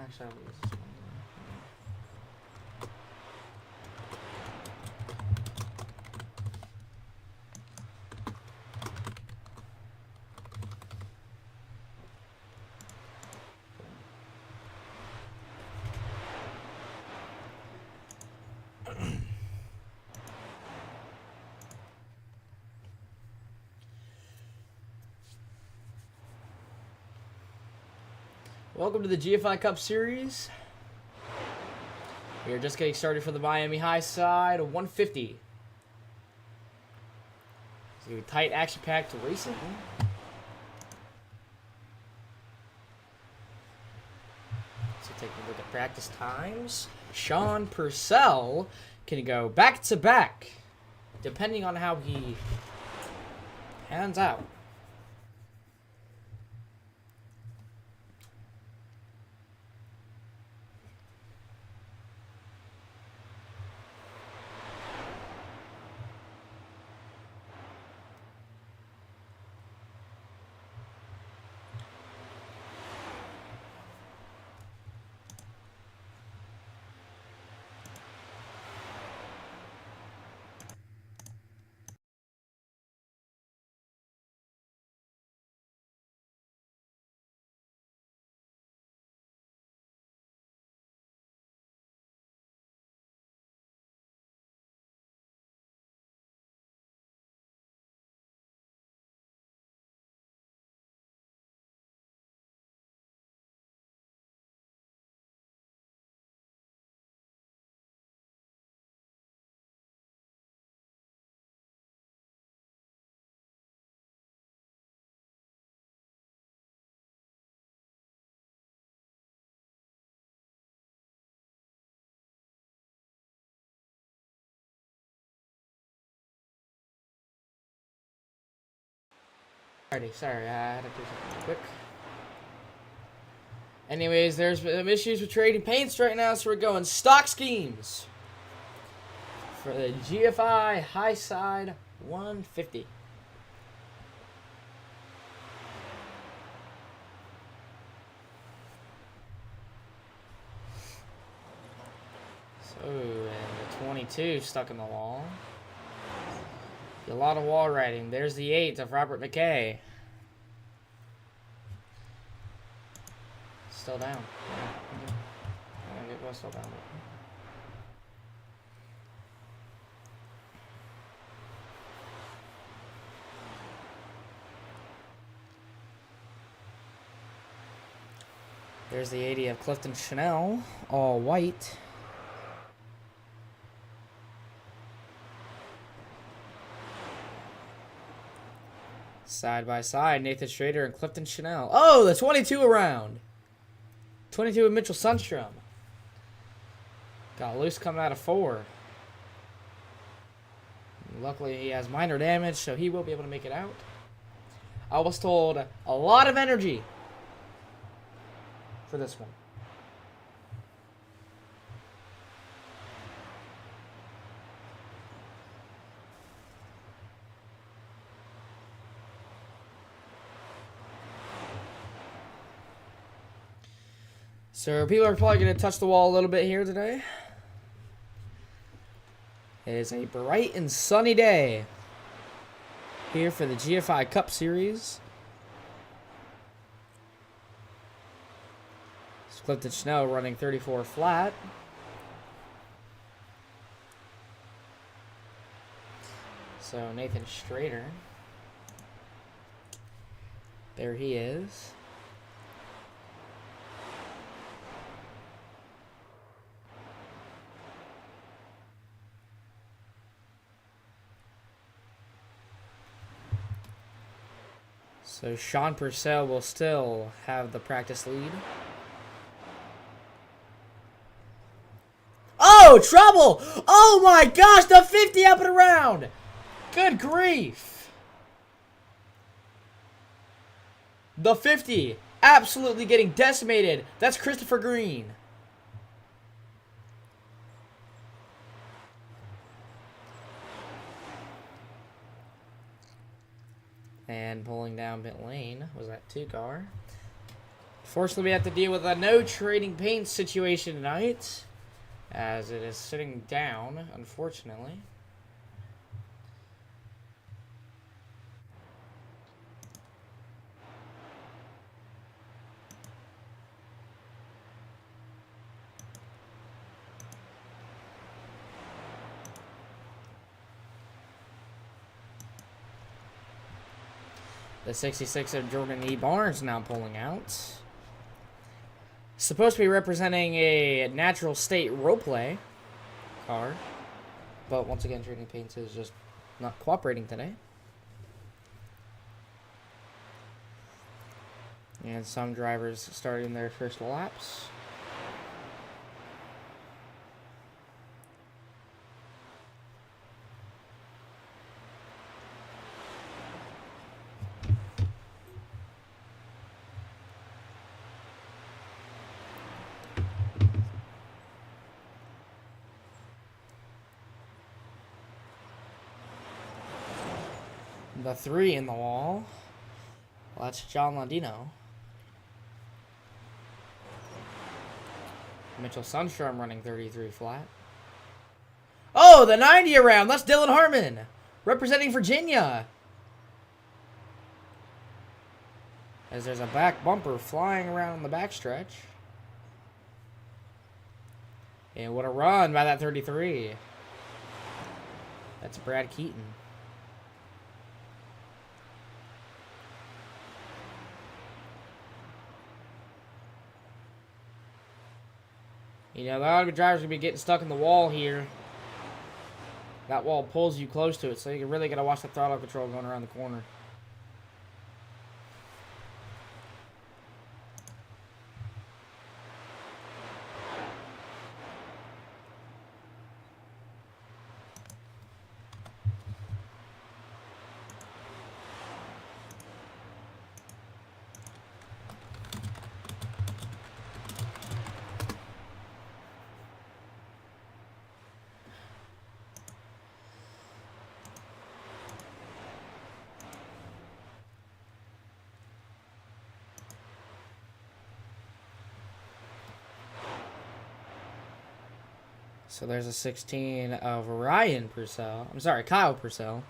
Actually, I'll use this one. Welcome to the GFi Cup Series. We are just getting started for the Miami Highside 150. It's going to be tight, action-packed racing. So taking a look at practice times. Sean Purcell can go back-to-back, depending on how he pans out. Alrighty, sorry, I had to do something real quick. Anyways, there's some issues with trading paints right now, so we're going stock schemes for the GFi Highside 150. So, and the 22 stuck in the wall. A lot of wall writing. There's the 8 of Robert McKay. Still down. Yeah, it was still down. There's the 80 of Clifton Chanel, all white. Side by side, Nathan Schrader and Clifton Chanel. Oh, the 22 around. 22 with Mitchell Sundstrom. Got loose coming out of 4. Luckily, he has minor damage, so he will be able to make it out. I was told a lot of energy for this one. So people are probably going to touch the wall a little bit here today. It is a bright and sunny day here for the GFi Cup Series. It's Clifton Chanel running 34 flat. So Nathan Schrader. There he is. So Sean Purcell will still have the practice lead. Oh, trouble! Oh my gosh, the 50 up and around! Good grief! The 50 absolutely getting decimated. That's Christopher Green. And pulling down pit lane was that 2 car. Unfortunately, we have to deal with a no trading paint situation tonight, as it is sitting down, unfortunately. The 66 of Jordan E. Barnes now pulling out. Supposed to be representing a natural state roleplay card. But once again, Trading Paints is just not cooperating today. And some drivers starting their first laps. The 3 in the wall. Well, that's John Landino. Mitchell Sundstrom running 33 flat. Oh, the 90 around. That's Dylan Hartman representing Virginia. As there's a back bumper flying around the backstretch. And what a run by that 33. That's Brad Keaton. You know, a lot of drivers are going to be getting stuck in the wall here. That wall pulls you close to it, so you really got to watch the throttle control going around the corner. So there's a 16 of Ryan Purcell. I'm sorry, Kyle Purcell.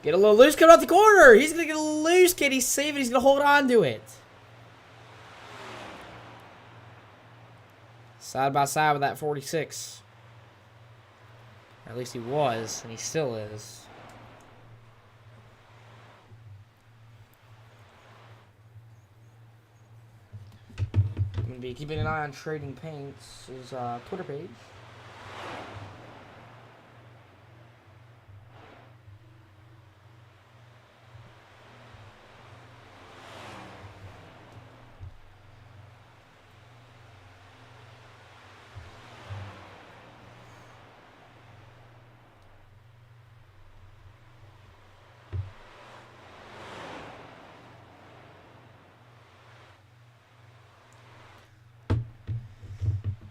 Get a little loose coming out the corner. He's going to get a little loose, kid. He's safe and he's going to hold on to it. Side by side with that 46. Or at least he was, and he still is. Be keeping an eye on Trading Paints' Twitter page.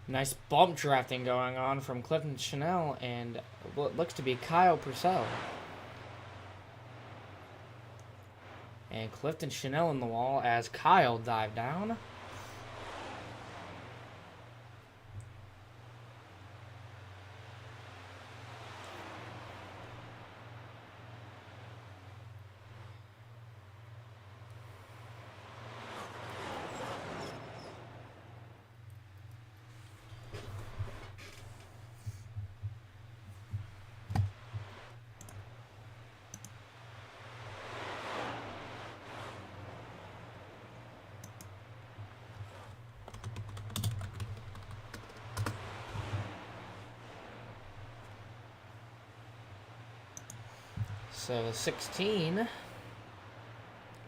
Nice bump drafting going on from Clifton Chanel and what looks to be Kyle Purcell. And Clifton Chanel in the wall as Kyle dived down. So the 16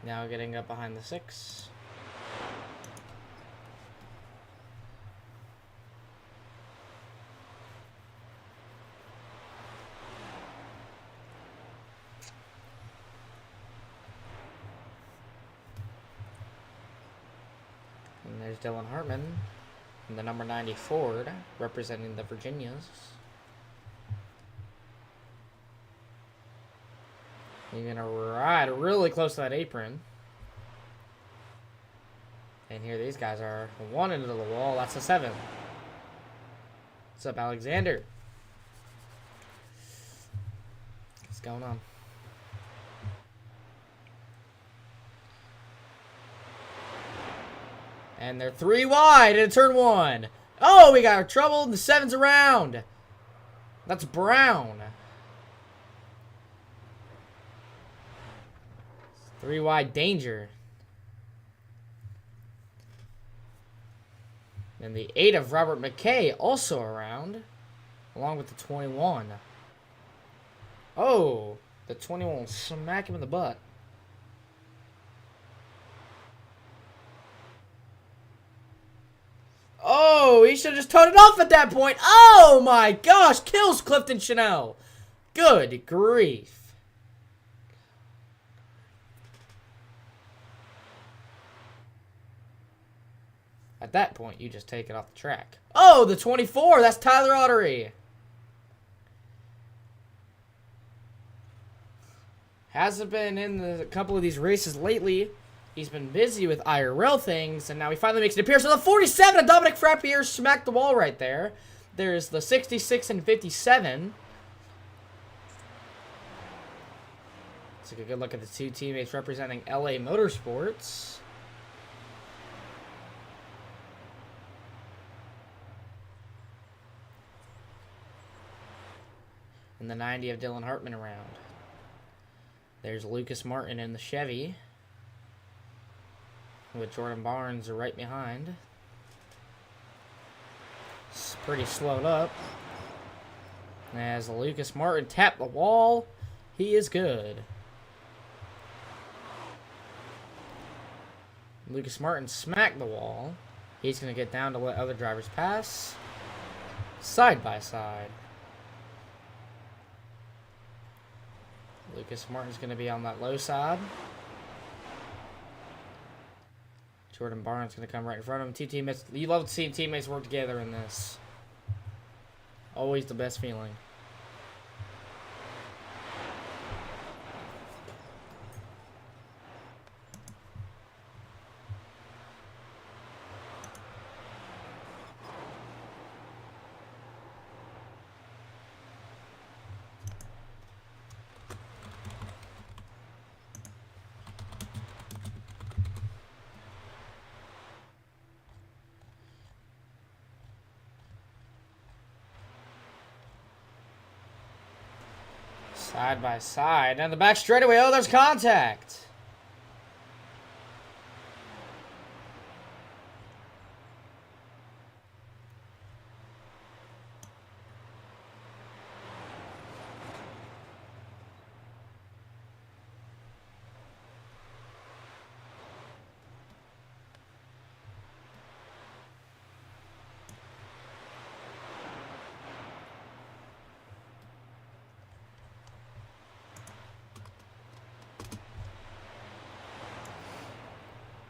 now getting up behind the 6. And there's Dylan Hartman in the number 90 Ford representing the Virginias. You're going to ride really close to that apron. And here these guys are. 1 into the wall. That's a 7. What's up, Alexander? What's going on? And they're 3 wide in turn 1. Oh, we got trouble. The 7's around. That's Brown. 3 wide danger. And the 8 of Robert McKay also around, along with the 21. Oh, the 21 will smack him in the butt. Oh, he should have just towed it off at that point. Oh my gosh, kills Clifton Chanel. Good grief. At that point, you just take it off the track. Oh, the 24. That's Tyler Autry. Hasn't been in a couple of these races lately. He's been busy with IRL things, and now he finally makes an appearance. So the 47 of Dominic Frappier smacked the wall right there. There's the 66 and 57. Let's take a good look at the 2 teammates representing LA Motorsports. And the 90 of Dylan Hartman around. There's Lucas Martin in the Chevy, with Jordan Barnes right behind. It's pretty slowed up. As Lucas Martin tapped the wall, he is good. Lucas Martin smacked the wall. He's going to get down to let other drivers pass. Side by side. Lucas Martin's going to be on that low side. Jordan Barnes going to come right in front of him. 2 teammates. You love seeing teammates work together in this. Always the best feeling. Side by side. And the back straightaway. Oh, there's contact.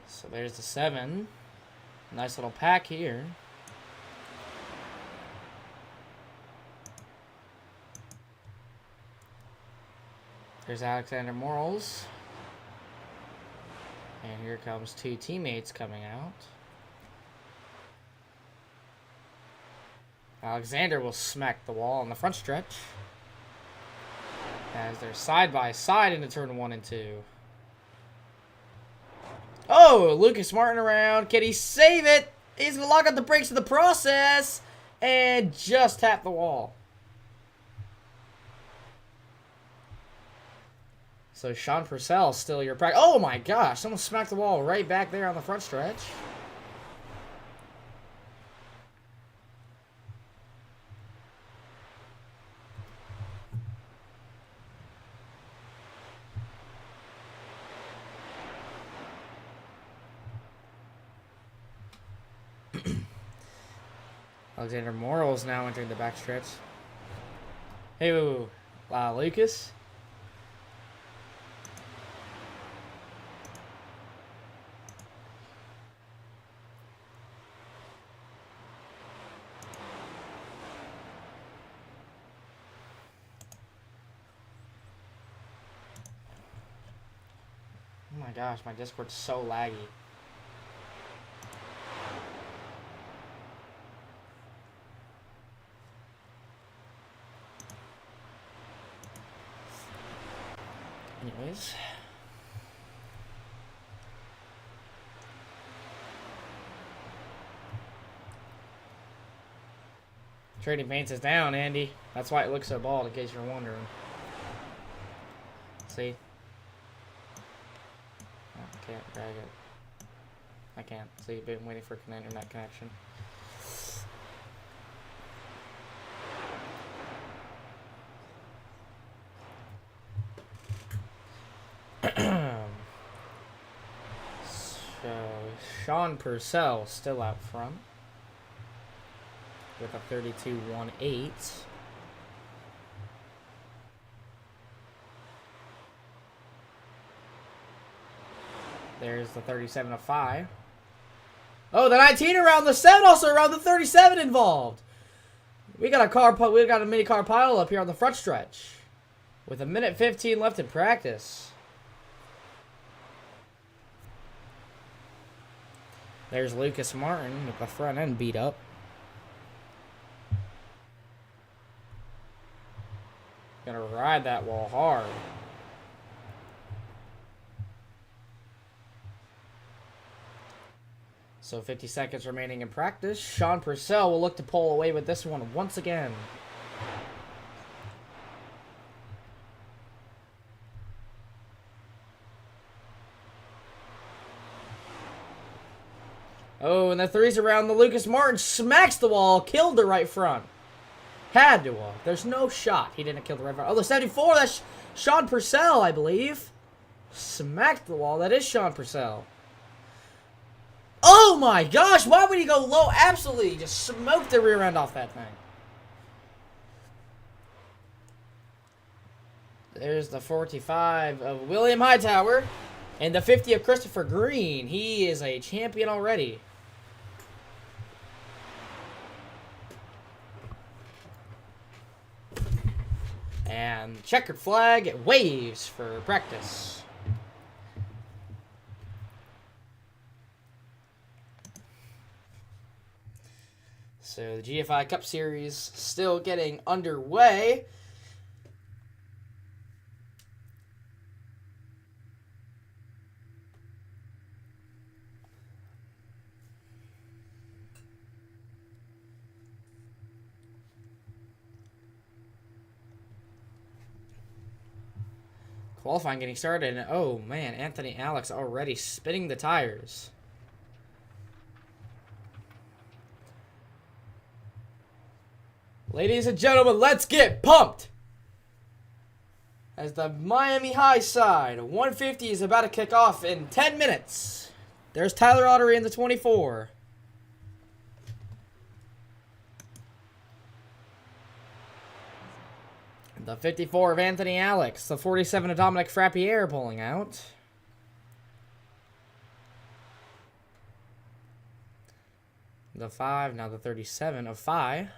So there's the 7. Nice little pack here. There's Alexander Morals. And here comes 2 teammates coming out. Alexander will smack the wall on the front stretch. As they're side by side into turn 1 and 2. Oh, Lucas Martin around. Can he save it? He's going to lock up the brakes of the process. And just tap the wall. So Sean Purcell still your practice. Oh my gosh. Someone smacked the wall right back there on the front stretch. Alexander Morals now entering the backstretch. Hey, Lucas. Oh my gosh, my Discord's so laggy. noise. Trading paints is down, Andy. That's why it looks so bald, in case you're wondering. See? I can't drag it. I can't. See, been waiting for an internet connection. So, Sean Purcell still out front with a 32-1-8. There's the 37-5. Oh, the 19 around the 7, also around the 37 involved. We got a mini car pile up here on the front stretch with 1:15 left in practice. There's Lucas Martin with the front end beat up. Gonna ride that wall hard. So 50 seconds remaining in practice. Sean Purcell will look to pull away with this one once again. Oh, and the three's around the Lucas Martin. Smacks the wall. Killed the right front. Had to walk. There's no shot. He didn't kill the right front. Oh, the 74. That's Sean Purcell, I believe. Smacked the wall. That is Sean Purcell. Oh my gosh. Why would he go low? Absolutely. Just smoked the rear end off that thing. There's the 45 of William Hightower. And the 50 of Christopher Green. He is a champion already. And checkered flag, it waves for practice. So the GFi Cup Series still getting underway. Qualifying getting started, and oh man, Anthony Alex already spinning the tires. Ladies and gentlemen, let's get pumped! As the Miami Highside 150 is about to kick off in 10 minutes. There's Tyler Autry in the 24. The 54 of Anthony Alex. The 47 of Dominic Frappier pulling out. The 5, now the 37 of Phi.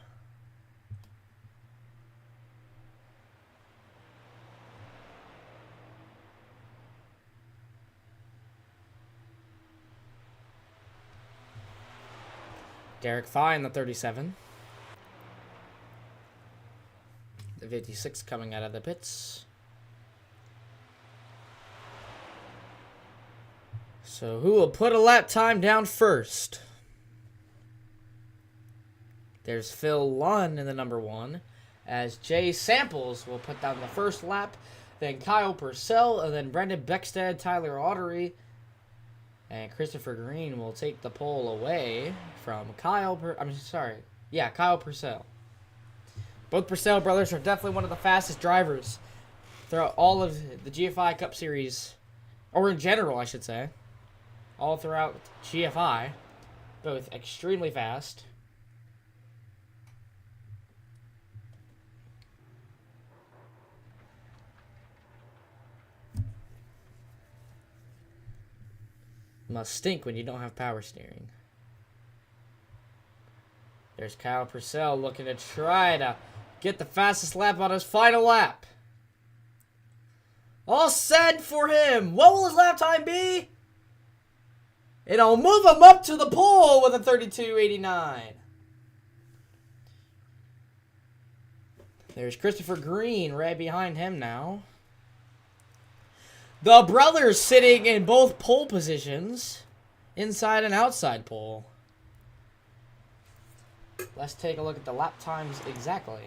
Derek Phi in the 37. The 56 coming out of the pits. So who will put a lap time down first? There's Phil Lunn in the number 1. As Jay Samples will put down the first lap. Then Kyle Purcell. And then Brendan Beckstead, Tyler Autry. And Christopher Green will take the pole away from Kyle Purcell. Both Purcell brothers are definitely one of the fastest drivers throughout all of the GFi Cup Series, or in general, I should say. All throughout GFI. Both extremely fast. Must stink when you don't have power steering. There's Kyle Purcell looking to try to get the fastest lap on his final lap. All set for him. What will his lap time be? It'll move him up to the pole with a 32.89. There's Christopher Green right behind him now. The brothers sitting in both pole positions, inside and outside pole. Let's take a look at the lap times exactly.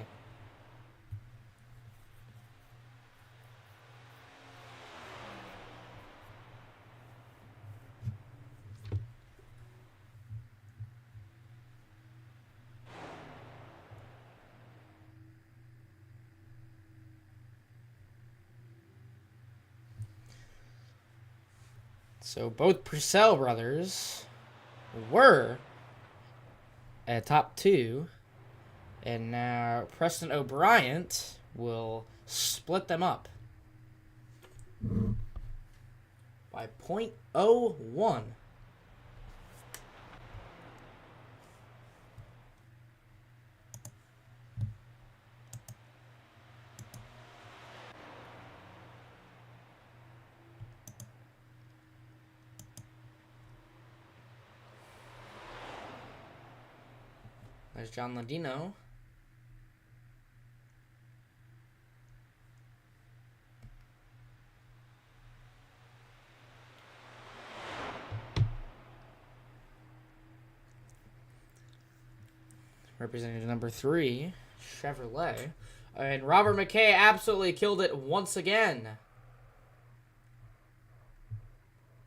So both Purcell brothers were at top 2. And now Preston O'Brien will split them up by .01. There's John Ladino. Representing number 3, Chevrolet. And Robert McKay absolutely killed it once again.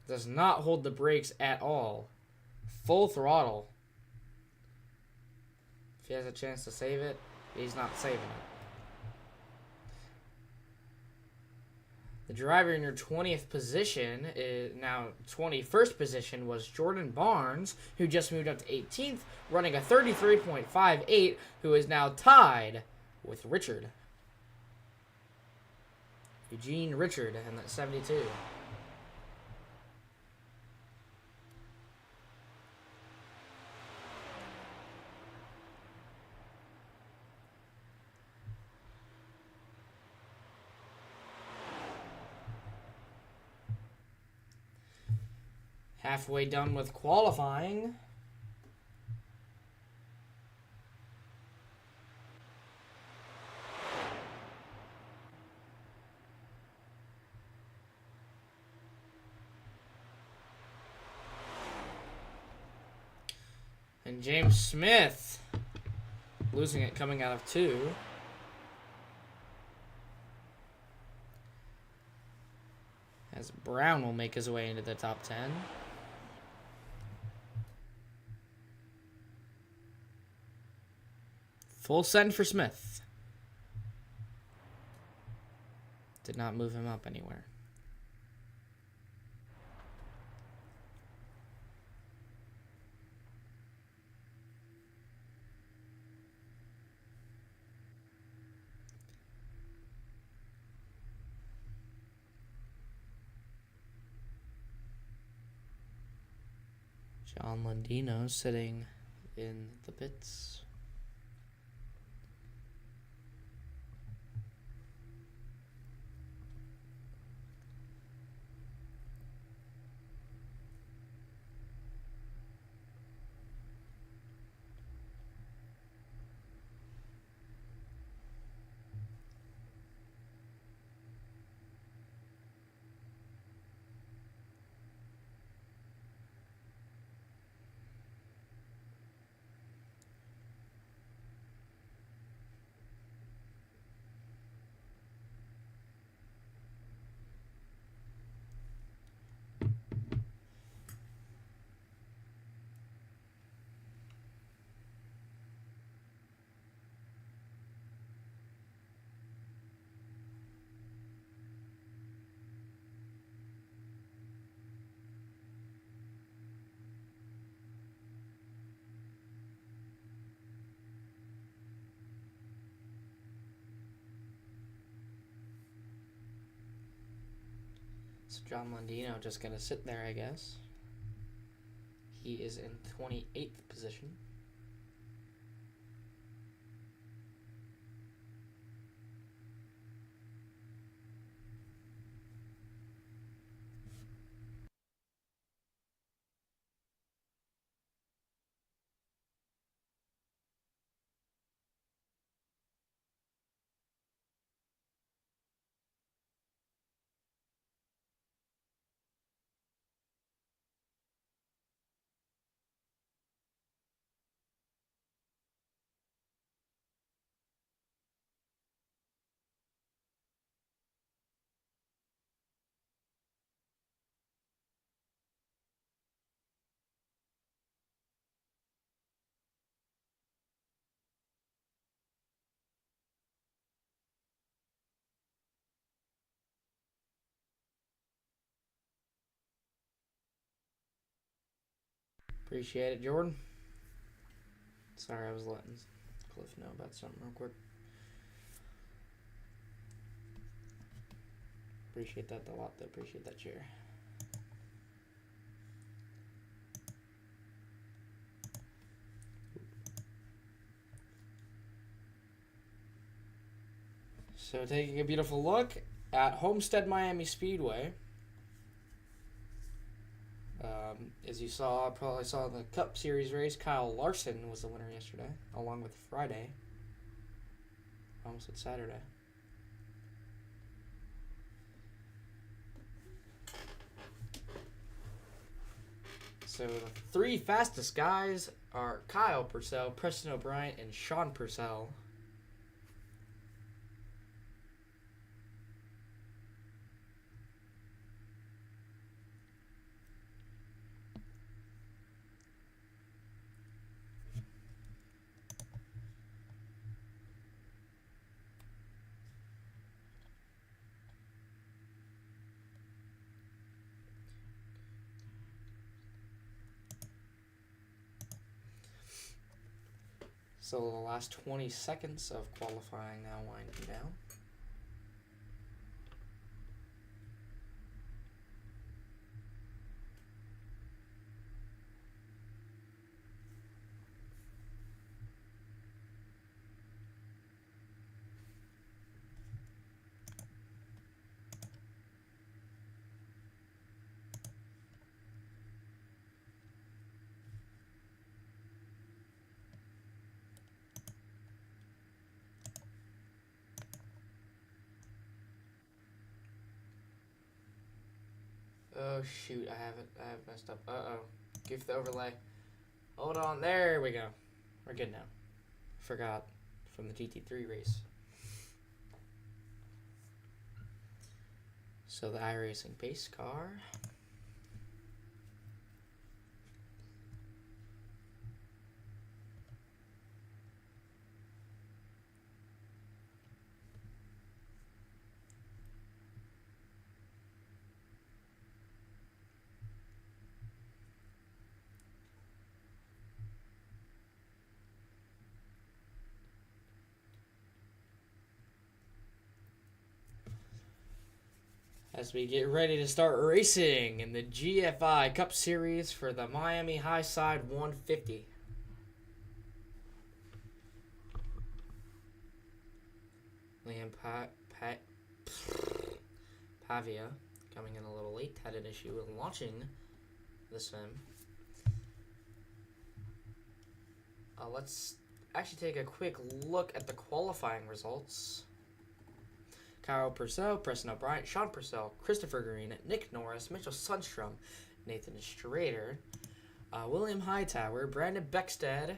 Does not hold the brakes at all. Full throttle. If he has a chance to save it, he's not saving it. The driver in your 20th position, now 21st position, was Jordan Barnes, who just moved up to 18th, running a 33.58, who is now tied with Richard. Eugene Richard in that 72. Halfway done with qualifying. And James Smith losing it coming out of 2. As Brown will make his way into the top 10. Full send for Smith. Did not move him up anywhere. John Landino sitting in the pits. So John Landino just going to sit there, I guess. He is in 28th position. Appreciate it, Jordan. Sorry, I was letting Cliff know about something real quick. Appreciate that a lot, though. Appreciate that share. So taking a beautiful look at Homesteaed Miami Speedway. As you saw, probably saw in the Cup Series race, Kyle Larson was the winner yesterday, along with Friday. Almost at Saturday. So the three fastest guys are Kyle Purcell, Preston O'Brien, and Sean Purcell. So the last 20 seconds of qualifying now winding down. Oh shoot, I have messed up. Uh-oh. Give the overlay. Hold on, there we go. We're good now. Forgot from the GT3 race. So the iRacing pace car. As we get ready to start racing in the GFi Cup Series for the Miami Highside 150. Liam Pavia coming in a little late, had an issue with launching the sim. Let's actually take a quick look at the qualifying results. Kyle Purcell, Preston O'Brien, Sean Purcell, Christopher Green, Nick Norris, Mitchell Sundstrom, Nathan Strader, William Hightower, Brandon Beckstead,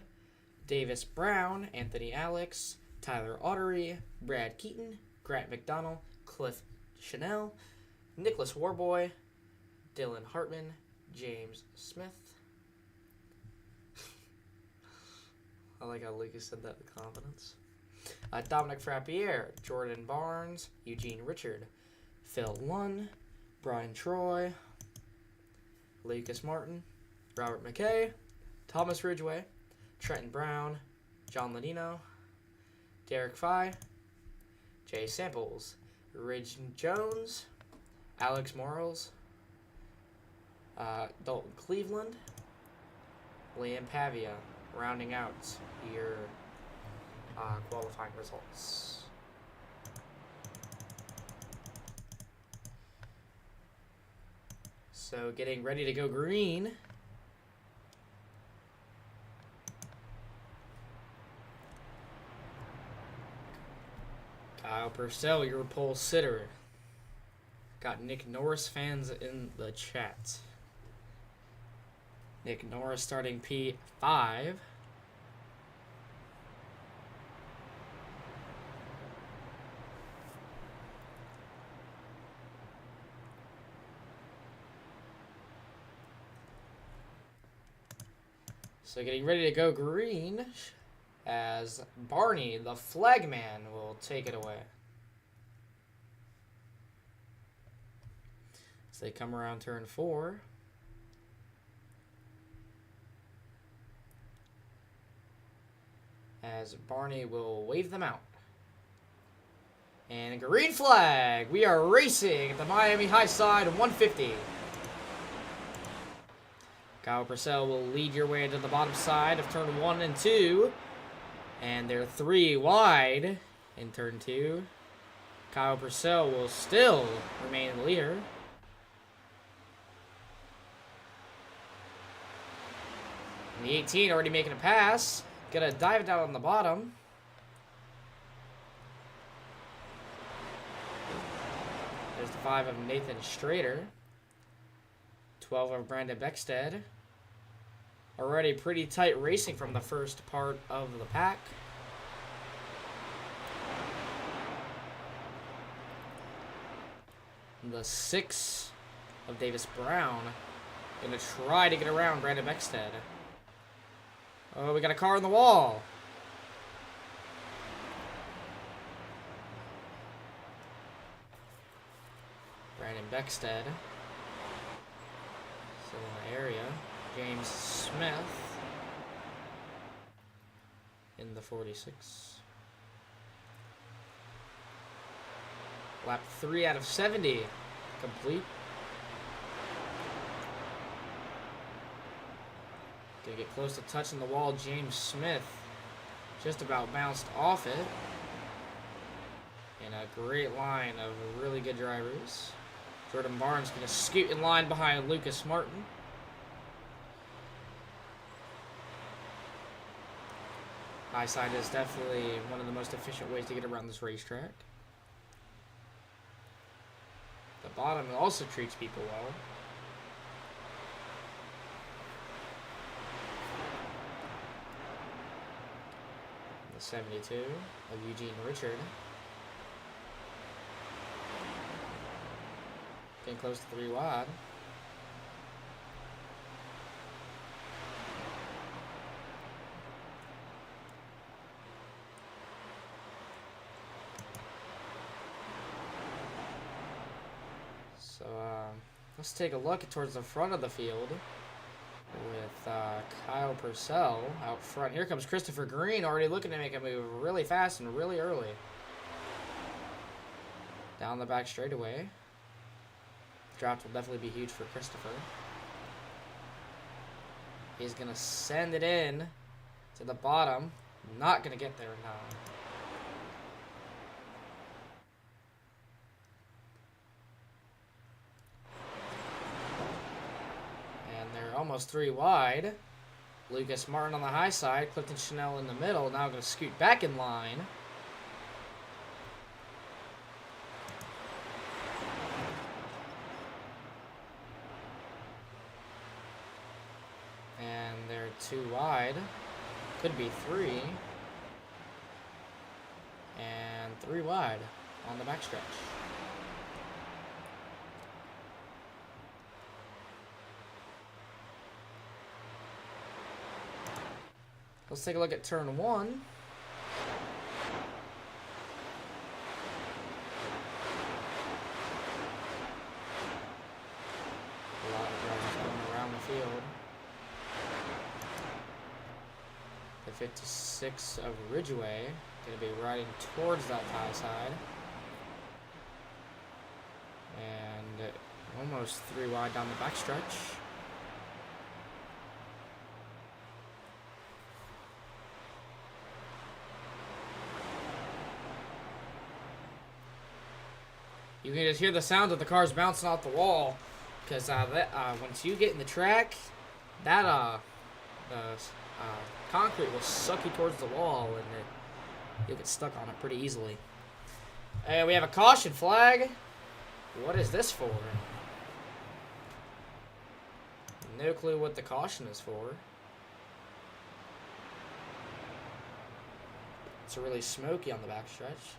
Davis Brown, Anthony Alex, Tyler Ottery, Brad Keaton, Grant McDonald, Cliff Chanel, Nicholas Warboy, Dylan Hartman, James Smith. I like how Lucas said that with confidence. Dominic Frappier, Jordan Barnes, Eugene Richard, Phil Lunn, Brian Troy, Lucas Martin, Robert McKay, Thomas Ridgway, Trenton Brown, John Ladino, Derek Fye, Jay Samples, Ridge Jones, Alex Morals, Dalton Cleveland, Liam Pavia, rounding out your qualifying results. So getting ready to go green. Kyle Purcell, your pole sitter. Got Nick Norris fans in the chat. Nick Norris starting P5. So getting ready to go green as Barney, the flagman, will take it away. As they come around turn 4. as Barney will wave them out. And green flag. We are racing at the Miami Highside 150. Kyle Purcell will lead your way into the bottom side of turn 1 and 2. And they're 3 wide in turn 2. Kyle Purcell will still remain the leader. And the 18 already making a pass. Gonna dive it down on the bottom. There's the 5 of Nathan Strader. 12 of Brandon Beckstead. Already pretty tight racing from the first part of the pack. The 6 of Davis Brown. Gonna try to get around Brandon Beckstead. Oh, we got a car on the wall. Brandon Beckstead. Still in the area. James Smith. In the 46. Lap 3 out of 70. Complete. Gonna get close to touching the wall. James Smith just about bounced off it. And a great line of really good drivers. Jordan Barnes gonna scoot in line behind Lucas Martin. Highside is definitely one of the most efficient ways to get around this racetrack. The bottom also treats people well. The 72 of Eugene Richard. Getting close to 3 wide. So let's take a look towards the front of the field with Kyle Purcell out front. Here comes Christopher Green, already looking to make a move really fast and really early. Down the back straightaway. Draft will definitely be huge for Christopher. He's going to send it in to the bottom. Not going to get there now. Almost 3 wide. Lucas Martin on the high side. Clifton Chanel in the middle. Now going to scoot back in line. And they're 2 wide. Could be 3. And 3 wide on the backstretch. Let's take a look at turn 1. A lot of drivers going around the field. The 56 of Ridgeway going to be riding towards that high side. And almost 3 wide down the backstretch. You can just hear the sound of the cars bouncing off the wall, because once you get in the track, that concrete will suck you towards the wall, and you'll get stuck on it pretty easily. And we have a caution flag. What is this for? No clue what the caution is for. It's really smoky on the backstretch.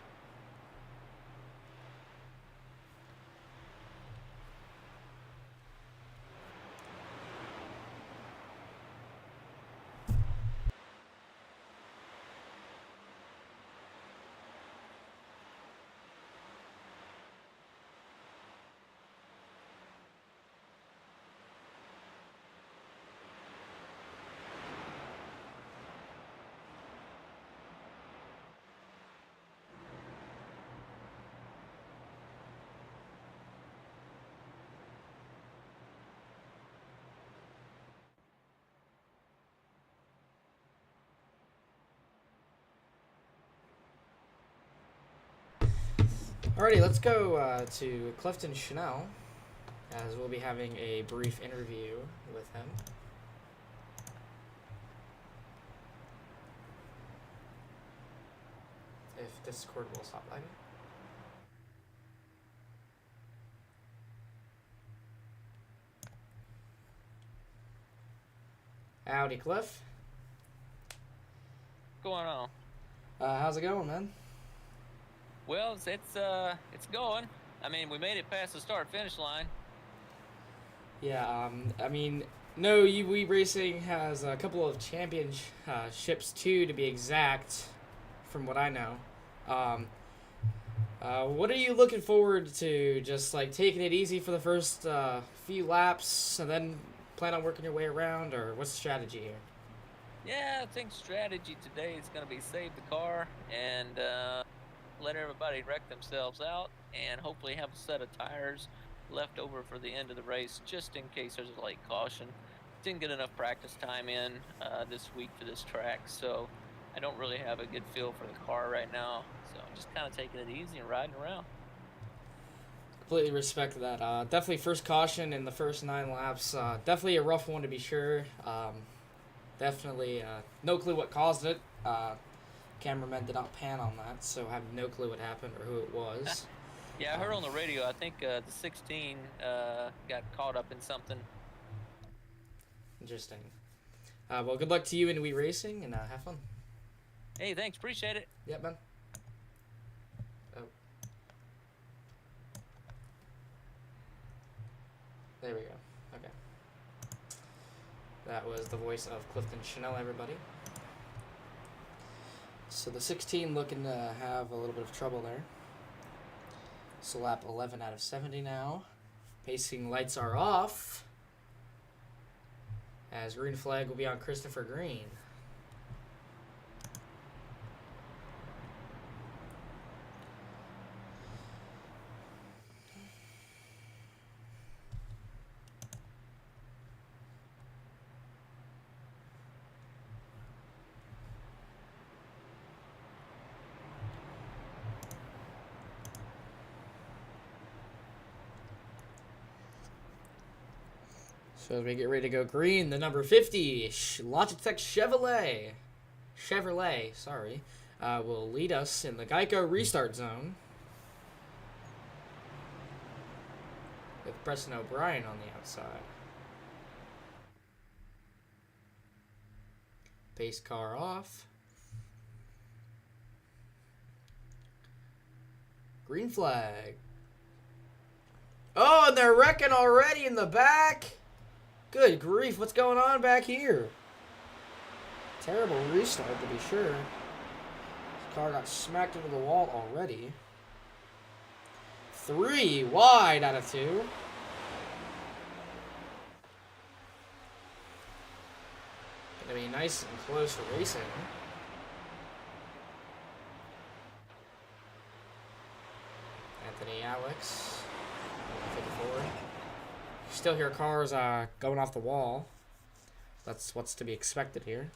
Alrighty, let's go to Clifton Chanel, as we'll be having a brief interview with him. If Discord will stop lagging. Howdy, Cliff. What's going on? How's it going, man? Well, it's going. I mean, we made it past the start-finish line. Yeah, I mean, no, UV Racing has a couple of championships too, to be exact, from what I know. What are you looking forward to? Just like taking it easy for the first few laps, and then plan on working your way around, or what's the strategy here? Yeah, I think strategy today is going to be save the car and let everybody wreck themselves out, and hopefully have a set of tires left over for the end of the race, just in case there's a late caution. Didn't get enough practice time in this week for this track, so I don't really have a good feel for the car right now. So I'm just kind of taking it easy and riding around. Completely respect that. Definitely first caution in the first 9 laps. Definitely a rough one to be sure. Definitely no clue what caused it. Cameramen did not pan on that, so I have no clue what happened or who it was. Yeah, I heard on the radio, I think the 16 got caught up in something. Interesting. Well, good luck to you in Wii Racing, and have fun. Hey, thanks. Appreciate it. Yep, man. Oh. There we go. Okay. That was the voice of Clifton Chanel, everybody. So the 16 looking to have a little bit of trouble there. So lap 11 out of 70 now. Pacing lights are off, as green flag will be on Christopher Green. So as we get ready to go green, the number 50, Logitech Chevrolet, sorry, will lead us in the Geico restart zone, with Preston O'Brien on the outside. Pace car off. Green flag. Oh, and they're wrecking already in the back. Good grief, what's going on back here? Terrible restart, to be sure. This car got smacked into the wall already. 3 wide out of 2. Gonna be nice and close racing. Anthony Alex, 54. Still hear cars going off the wall. That's what's to be expected here.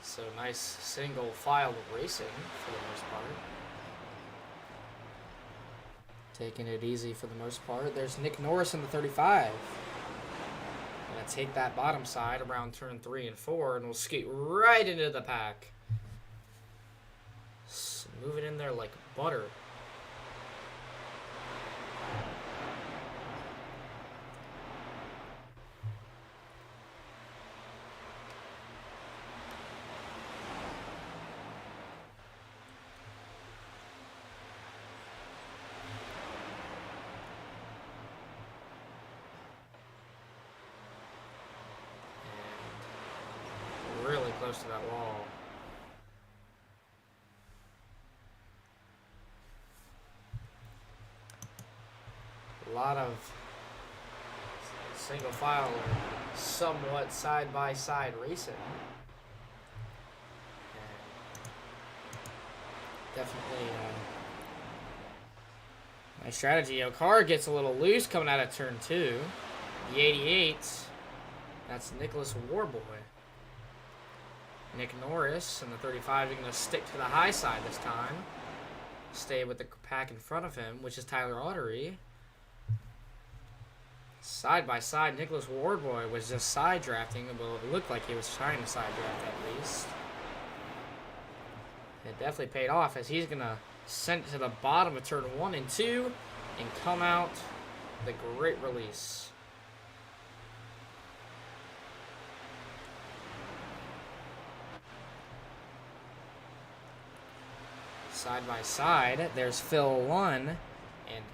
So nice single file racing for the most part. Taking it easy for the most part. There's Nick Norris in the 35. Gonna take that bottom side around turn 3 and 4, and we'll skate right into the pack. Moving in there like butter. Really close to that wall. A lot of single file, somewhat side by side racing. And definitely Nice strategy. Car gets a little loose coming out of turn 2. The 88. That's Nicholas Warboy. Nick Norris and the 35 are going to stick to the high side this time. Stay with the pack in front of him, which is Tyler Autry. Side by side, Nicholas Warboy was just side drafting. Well, it looked like he was trying to side draft at least. It definitely paid off as he's going to send it to the bottom of turn 1 and 2 and come out the great release. Side by side, there's Phil 1 and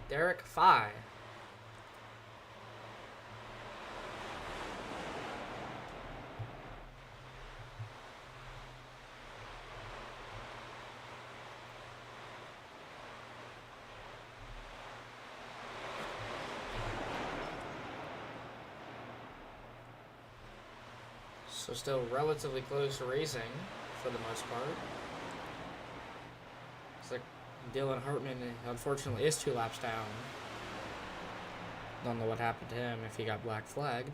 Derek 5. So still relatively close racing for the most part. It's like Dylan Hartman, unfortunately, is 2 laps down. Don't know what happened to him if he got black flagged.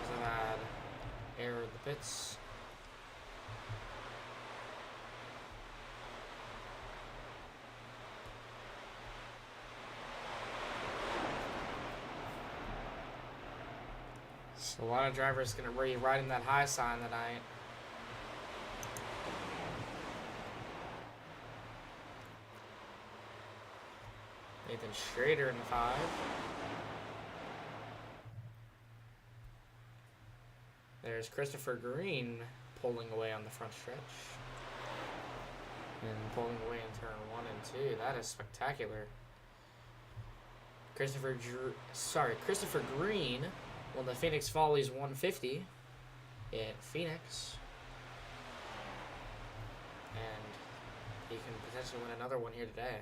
There's a bad error at the pits. So a lot of drivers going to be riding that high sign tonight. Nathan Schrader in the 5. There's Christopher Green pulling away on the front stretch. And pulling away in turn 1 and 2. That is spectacular. Christopher Green won the Phoenix Follies 150 in Phoenix. And he can potentially win another one here today.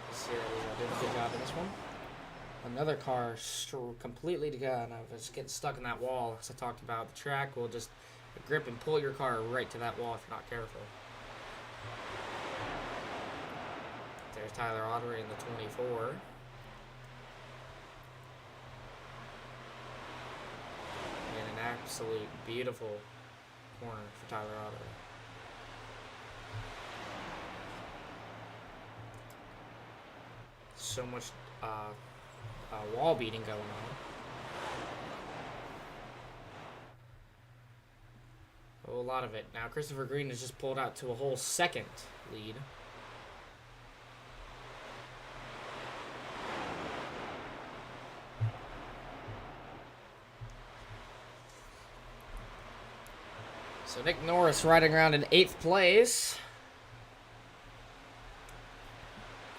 Let's see that he's doing a good job in this one. Another car completely gone. I was getting stuck in that wall. As I talked about, the track will just grip and pull your car right to that wall if you're not careful. There's Tyler Autry in the 24. And an absolute beautiful corner for Tyler Autry. So much wall beating going on. A whole lot of it. Now Christopher Green has just pulled out to a whole second lead. So Nick Norris riding around in 8th place.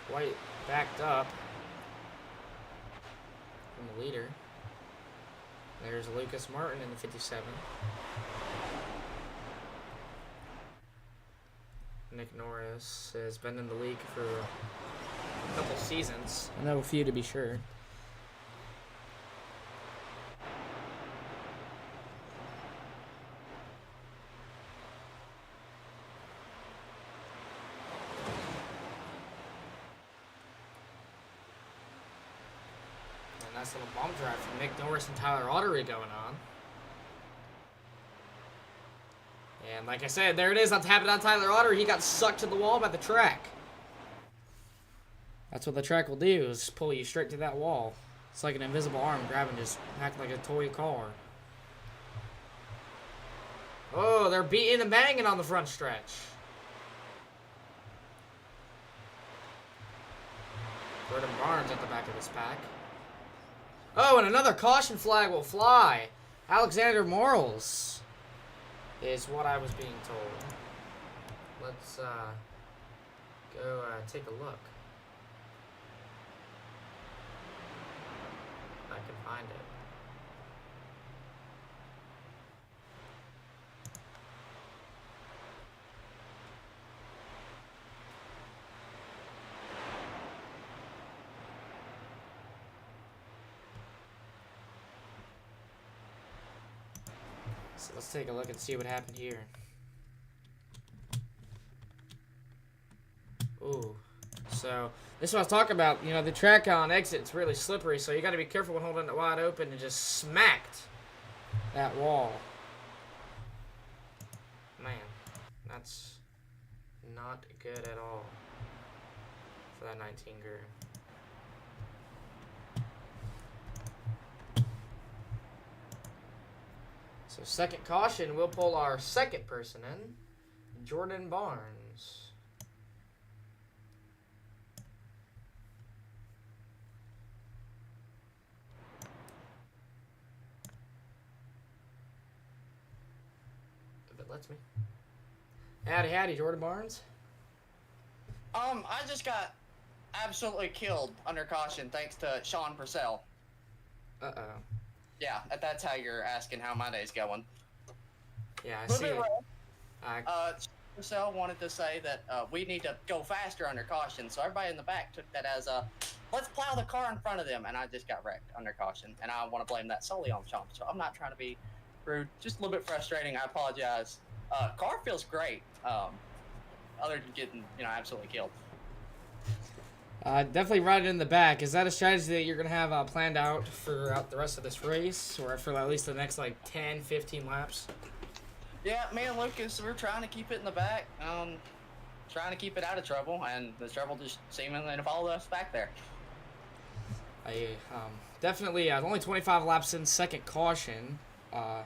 Quite backed up from the leader. There's Lucas Martin in the 57. Nick Norris has been in the league for a couple seasons. I know a few to be sure. Nice little bomb drive from Nick Norris and Tyler Autry going on. And like I said, there it is. I'm tapping on Tyler Autry. He got sucked to the wall by the track. That's what the track will do, is pull you straight to that wall. It's like an invisible arm grabbing, just acting like a toy car. Oh, they're beating and banging on the front stretch. Jordan Barnes at the back of this pack. Oh, and another caution flag will fly. Alexander Morals is what I was being told. Let's go take a look. If I can find it. So let's take a look and see what happened here. Ooh. So this is what I was talking about. You know, the track on exit's really slippery, so you got to be careful when holding it wide open and just smacked that wall. Man, that's not good at all for that 19 girl. So second caution, we'll pull our second person in, Jordan Barnes. If it lets me. Howdy, Jordan Barnes. I just got absolutely killed under caution thanks to Sean Purcell. Uh-oh. Yeah, that's how you're asking how my day's going. Yeah, I see it. Purcell wanted to say that we need to go faster under caution, so everybody in the back took that as a, let's plow the car in front of them, and I just got wrecked under caution, and I want to blame that solely on Sean. So I'm not trying to be rude, just a little bit frustrating. I apologize. Car feels great, other than getting, absolutely killed. Definitely ride it in the back. Is that a strategy that you're going to have planned out throughout the rest of this race, or for at least the next, 10, 15 laps? Yeah, me and Lucas, we're trying to keep it in the back, trying to keep it out of trouble, and the trouble just seemingly to follow us back there. Definitely, only 25 laps in, second caution. I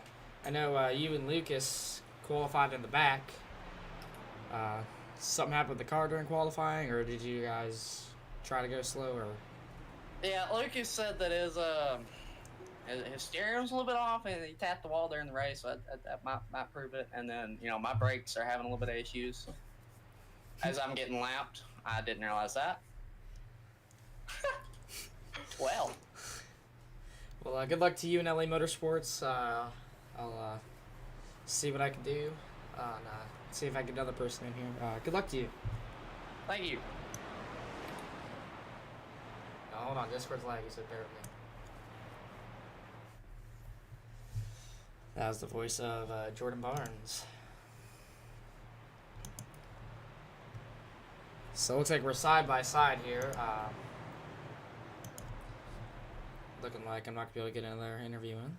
know you and Lucas qualified in the back. Something happened with the car during qualifying, or did you guys try to go slower? Yeah, Lucas said that his steering was a little bit off, and he tapped the wall during the race, so that might prove it. And then, my brakes are having a little bit of issues. As I'm getting lapped, I didn't realize that. Well, good luck to you in LA Motorsports. I'll see what I can do. See if I can get another person in here. Good luck to you. Thank you. No, hold on. Discord's laggy, so bear with me. That was the voice of Jordan Barnes. So it looks like we're side by side here. Looking like I'm not going to be able to get another interview in.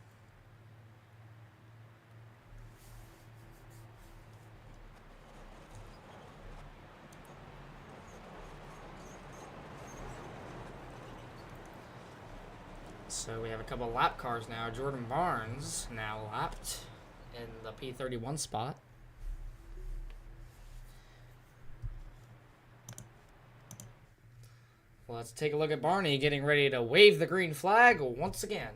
So we have a couple lap cars now. Jordan Barnes now lapped in the P31 spot. Well, let's take a look at Barney getting ready to wave the green flag once again.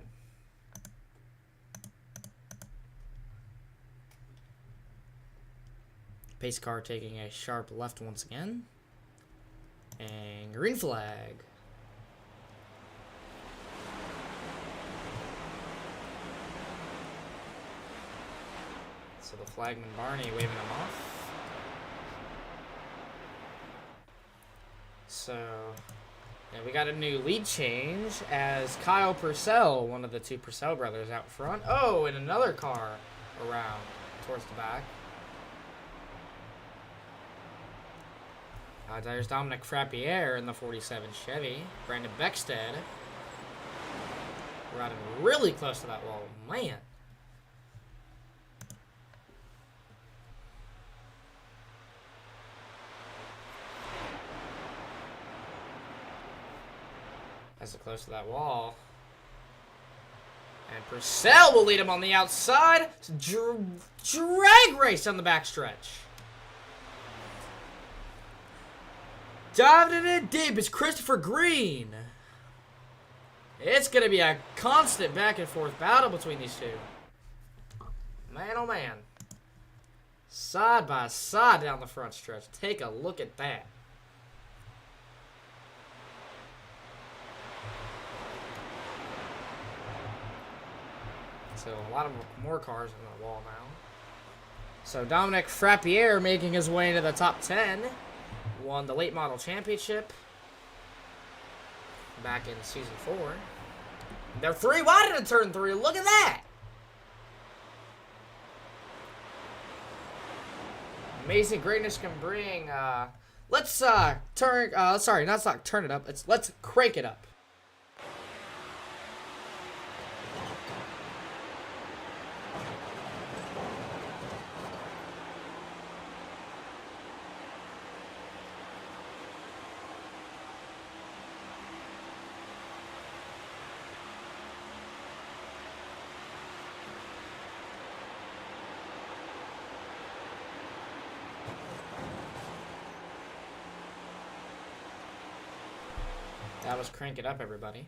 Pace car taking a sharp left once again. And green flag. So the flagman Barney waving him off. So, yeah, we got a new lead change as Kyle Purcell, one of the two Purcell brothers, out front. Oh, and another car around towards the back. There's Dominic Frappier in the 47 Chevy. Brandon Beckstead riding really close to that wall. Man. As it close to that wall. And Purcell will lead him on the outside. Drag race on the backstretch. Diving in deep is Christopher Green. It's going to be a constant back and forth battle between these two. Man, oh man. Side by side down the front stretch. Take a look at that. So a lot of more cars on the wall now. So Dominic Frappier making his way into the top 10. Won the late model championship back in season 4. They're 3 wide into turn 3. Look at that. amazing greatness can bring. Let's turn. Sorry, not turn it up. Let's crank it up. That was Crank It Up, everybody.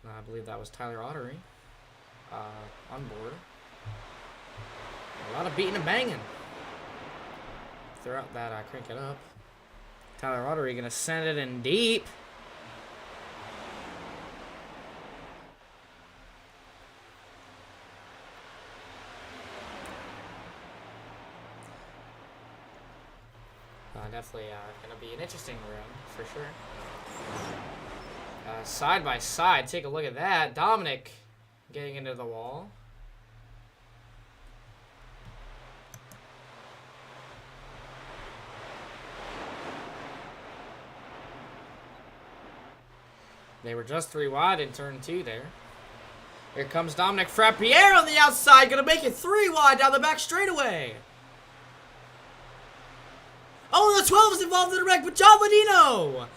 I believe that was Tyler Ottery on board. A lot of beating and banging throughout that Crank It Up. Tyler Ottery going to send it in deep. Definitely going to be an interesting round for sure. Side by side, take a look at that. Dominic getting into the wall. They were just 3 wide in turn 2 there. Here comes Dominic Frappier on the outside, going to make it 3 wide down the back straightaway. Oh, the 12 is involved in the wreck, but John Ladino!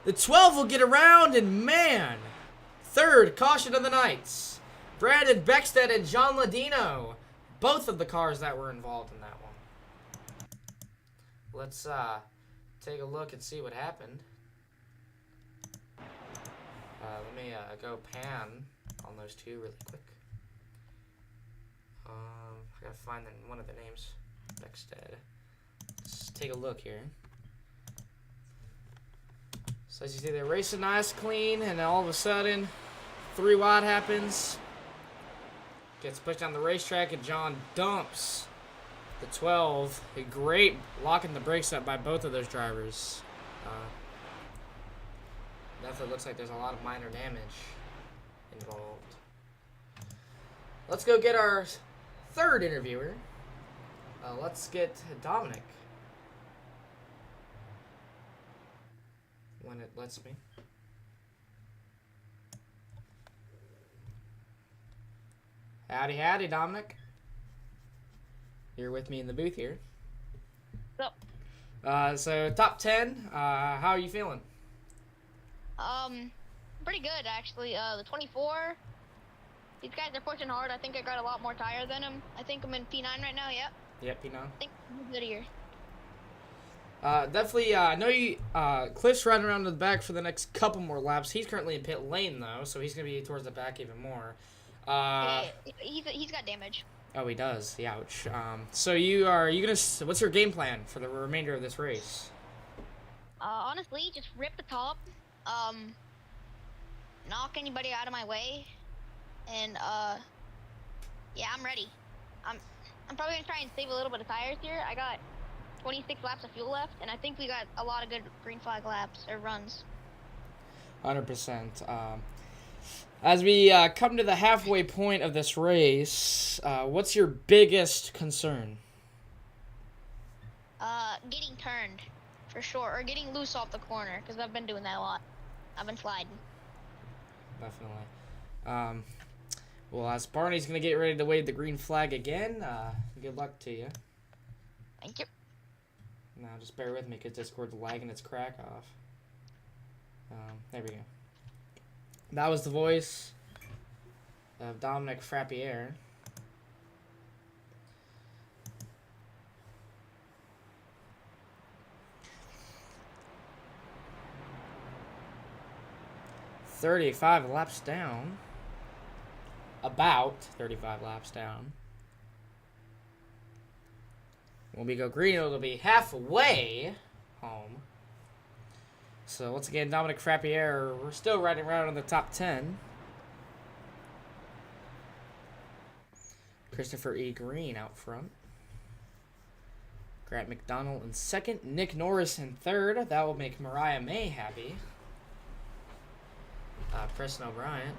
The 12 will get around, and man, third caution of the nights. Brandon Beckstead and John Ladino, both of the cars that were involved in that one. Let's take a look and see what happened. Let me go pan on those two really quick. I gotta find one of the names. Beckstead. Let's take a look here. So as you see, they're racing nice, clean, and then all of a sudden, 3 wide happens. Gets pushed down the racetrack, and John dumps the 12. A great locking the brakes up by both of those drivers. Definitely looks like there's a lot of minor damage involved. Let's go get our third interviewer. Let's get Dominic. When it lets me. Howdy, howdy, Dominic. You're with me in the booth here. So, so top 10. How are you feeling? pretty good actually. The 24. These guys are pushing hard. I think I got a lot more tire than them. I think I'm in P9 right now. Yep. Yep, P9. I think I'm good here. Definitely, I know you, Cliff's riding around to the back for the next couple more laps. He's currently in pit lane, though, so he's going to be towards the back even more. He's got damage. Oh, he does. Ouch. So are you going to, what's your game plan for the remainder of this race? Honestly, just rip the top, knock anybody out of my way, and, yeah, I'm ready. I'm probably going to try and save a little bit of tires here. I got 26 laps of fuel left, and I think we got a lot of good green flag laps or runs. 100%. As we come to the halfway point of this race, what's your biggest concern? Getting turned, for sure, or getting loose off the corner, because I've been doing that a lot. I've been sliding. Definitely. Well, as Barney's going to get ready to wave the green flag again, good luck to you. Thank you. Now, just bear with me because Discord's lagging its crack off. There we go. That was the voice of Dominic Frappier. "35 laps down." About 35 laps down. When we go green, it'll be halfway home. So once again, Dominic Frappier, we're still riding around in the top 10. Christopher E. Green out front. Grant McDonald in second. Nick Norris in third. That will make Mariah May happy. Preston O'Brien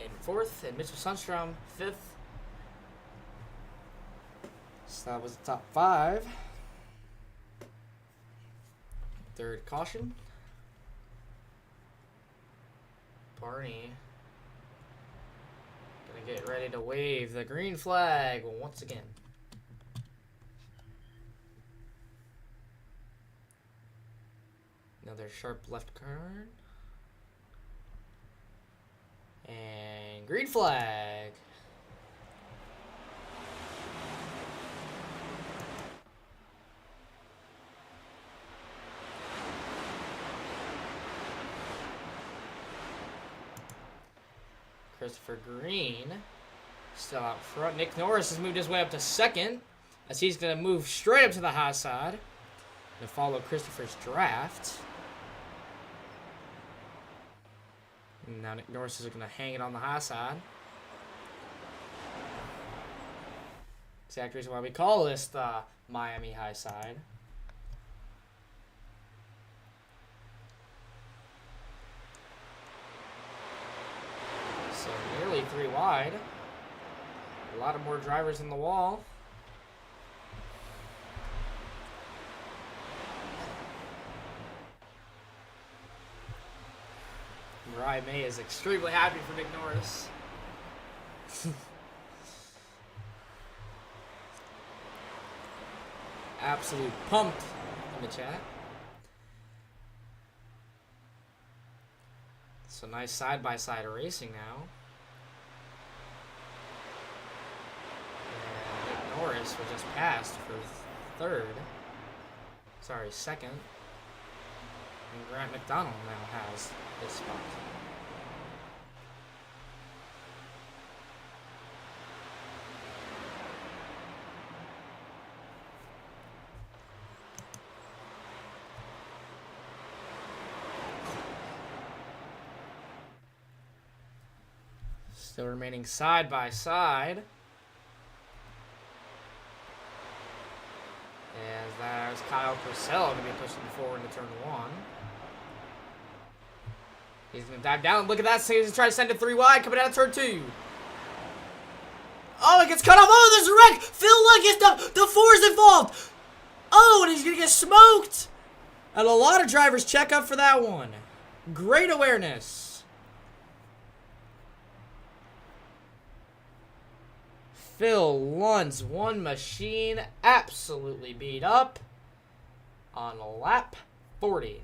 in fourth, and Mitchell Sundstrom fifth. So that was the top 5. Third caution. Barney gonna get ready to wave the green flag once again. Another sharp left turn. And green flag. Christopher Green still out front. Nick Norris has moved his way up to second as he's going to move straight up to the high side to follow Christopher's draft. And now Nick Norris is going to hang it on the high side. Exact reason why we call this the Miami Highside. So nearly 3 wide. A lot of more drivers in the wall. Mariah May is extremely happy for Nick Norris. Absolute pumped in the chat. So nice side-by-side racing now. And Nick Norris was just passed for second. And Grant McDonald now has this spot. Still remaining side by side. As there's Kyle Purcell going to be pushing forward into turn 1. He's going to dive down. Look at that. He's going to try to send it 3 wide coming out of turn 2. Oh, it gets cut off. Oh, there's a wreck. Phil, look, the 4 is involved. Oh, and he's going to get smoked. And a lot of drivers check up for that one. Great awareness. Phil Lund's one machine absolutely beat up on lap 40.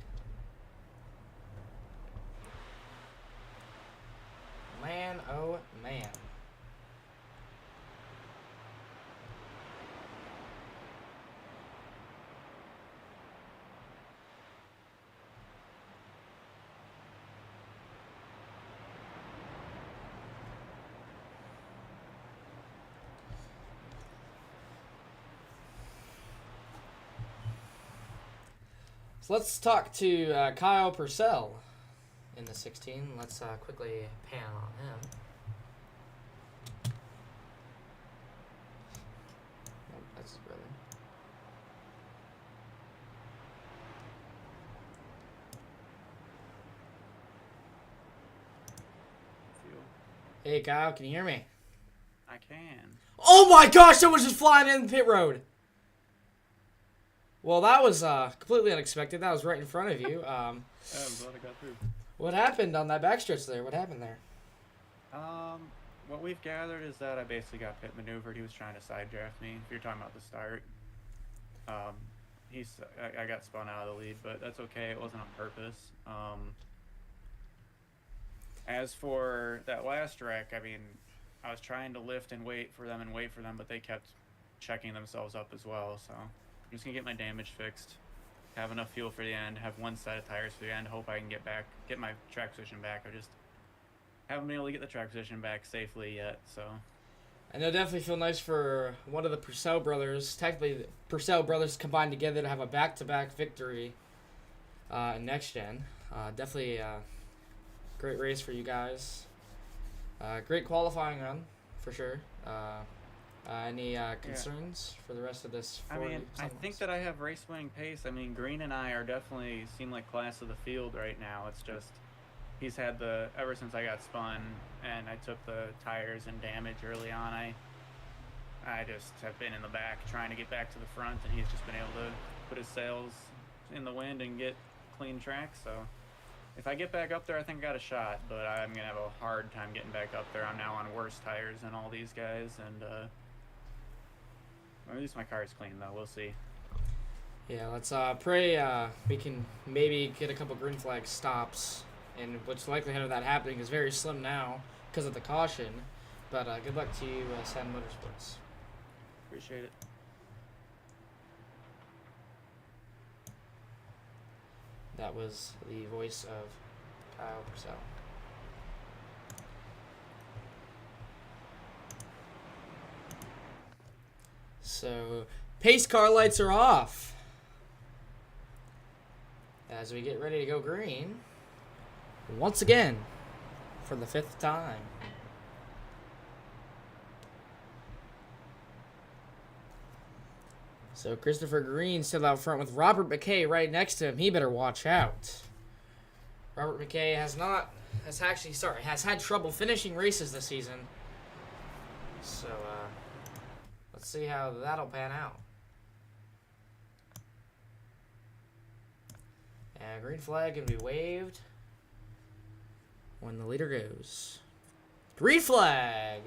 Man, oh man. So let's talk to Kyle Purcell in the 16. Let's quickly pan on him. Oh, that's his brother. Hey Kyle, can you hear me? I can. Oh my gosh, someone's just flying in the pit road. Well, that was completely unexpected. That was right in front of you. I'm glad I got through. What happened on that backstretch there? What happened there? What we've gathered is that I basically got pit maneuvered. He was trying to side draft me. If you're talking about the start, I got spun out of the lead, but that's okay. It wasn't on purpose. As for that last wreck, I mean, I was trying to lift and wait for them, but they kept checking themselves up as well. So I'm just gonna get my damage fixed, have enough fuel for the end, have one set of tires for the end, hope I can get my track position back. I just haven't been able to get the track position back safely yet, so. And it'll definitely feel nice for one of the Purcell brothers. Technically, the Purcell brothers combined together to have a back-to-back victory in next gen. Definitely a great race for you guys. Great qualifying run, for sure. Any concerns for the rest of this? I mean, I think that I have race-winning pace. I mean, Green and I are definitely seem like class of the field right now. It's just he's had ever since I got spun and I took the tires and damage early on. I just have been in the back trying to get back to the front, and he's just been able to put his sails in the wind and get clean track. So if I get back up there, I think I got a shot, but I'm going to have a hard time getting back up there. I'm now on worse tires than all these guys, and at least my car's clean, though. We'll see. Yeah, let's pray we can maybe get a couple green flag stops, and which likelihood of that happening is very slim now because of the caution. But good luck to you, Sam Motorsports. Appreciate it. That was the voice of Kyle Purcell. So, pace car lights are off as we get ready to go green once again for the 5th time. So Christopher Green still out front with Robert McKay right next to him. He better watch out. Robert McKay has had trouble finishing races this season. So let's see how that'll pan out. And green flag can be waved when the leader goes. Green flag!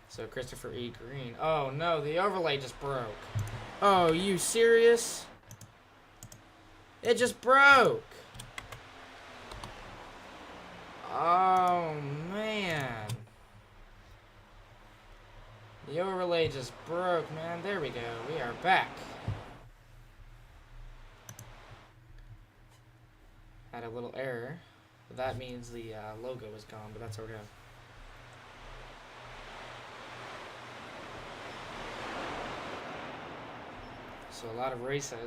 So Christopher E. Green. Oh no, the overlay just broke. Oh, you serious? It just broke. Oh man. The overlay just broke, man. There we go. We are back. Had a little error. That means the logo is gone, but that's okay. So a lot of race head.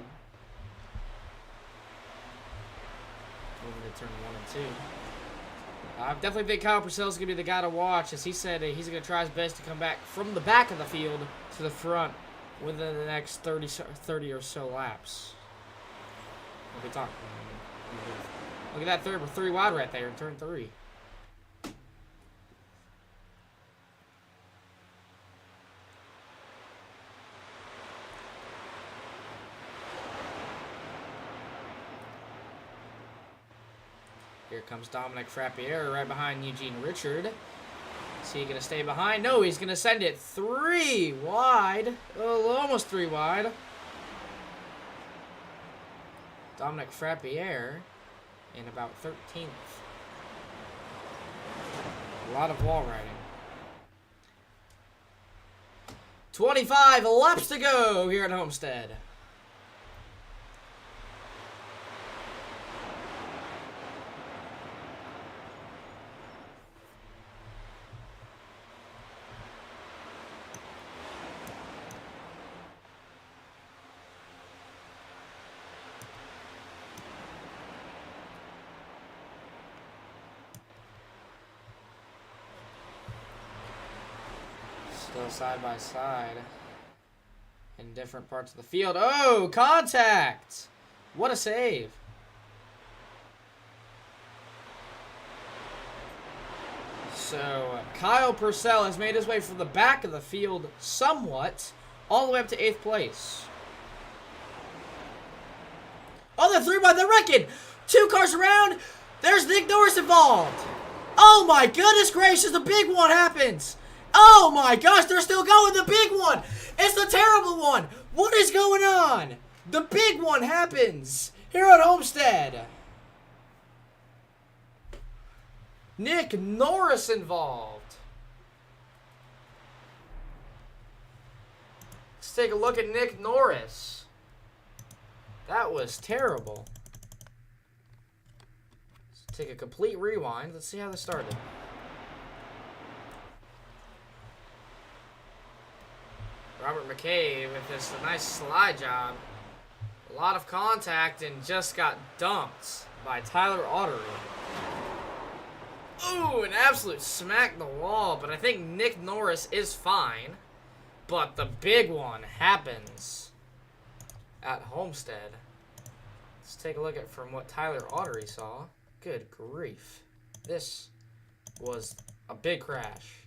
Moving to turn 1 and 2. I definitely think Kyle Purcell is going to be the guy to watch, as he said he's going to try his best to come back from the back of the field to the front within the next 30 or so laps. We'll be talking. Look at that third. We're 3 wide right there in turn 3. Here comes Dominic Frappier right behind Eugene Richard. Is he going to stay behind? No, he's going to send it 3 wide. Oh, almost 3 wide. Dominic Frappier in about 13th. A lot of wall riding. 25 laps to go here at Homestead. Still side by side in different parts of the field. Oh, contact! What a save. So, Kyle Purcell has made his way from the back of the field somewhat, all the way up to 8th place. Oh, the 3 wide, they're wrecking! 2 cars around, there's Nick Norris involved! Oh my goodness gracious, the big one happens! Oh my gosh, they're still going. The big one. It's the terrible one. What is going on? The big one happens here at Homestead. Nick Norris involved. Let's take a look at Nick Norris. That was terrible. Let's take a complete rewind. Let's see how this started. Robert McKay with this nice slide job. A lot of contact and just got dumped by Tyler Ottery. Ooh, an absolute smack the wall, but I think Nick Norris is fine. But the big one happens at Homestead. Let's take a look at from what Tyler Autry saw. Good grief. This was a big crash.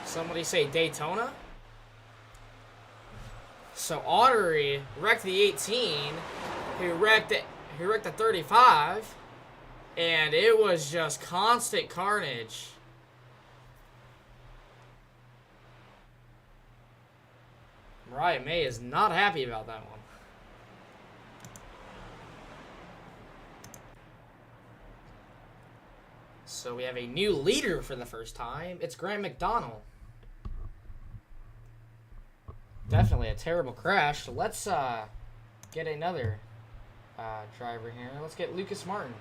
Somebody say Daytona? So Autry wrecked the 18. He wrecked the 35. And it was just constant carnage. Mariah May is not happy about that one. So we have a new leader for the first time. It's Grant McDonald. Definitely a terrible crash. So let's get another driver here. Let's get Lucas Martin.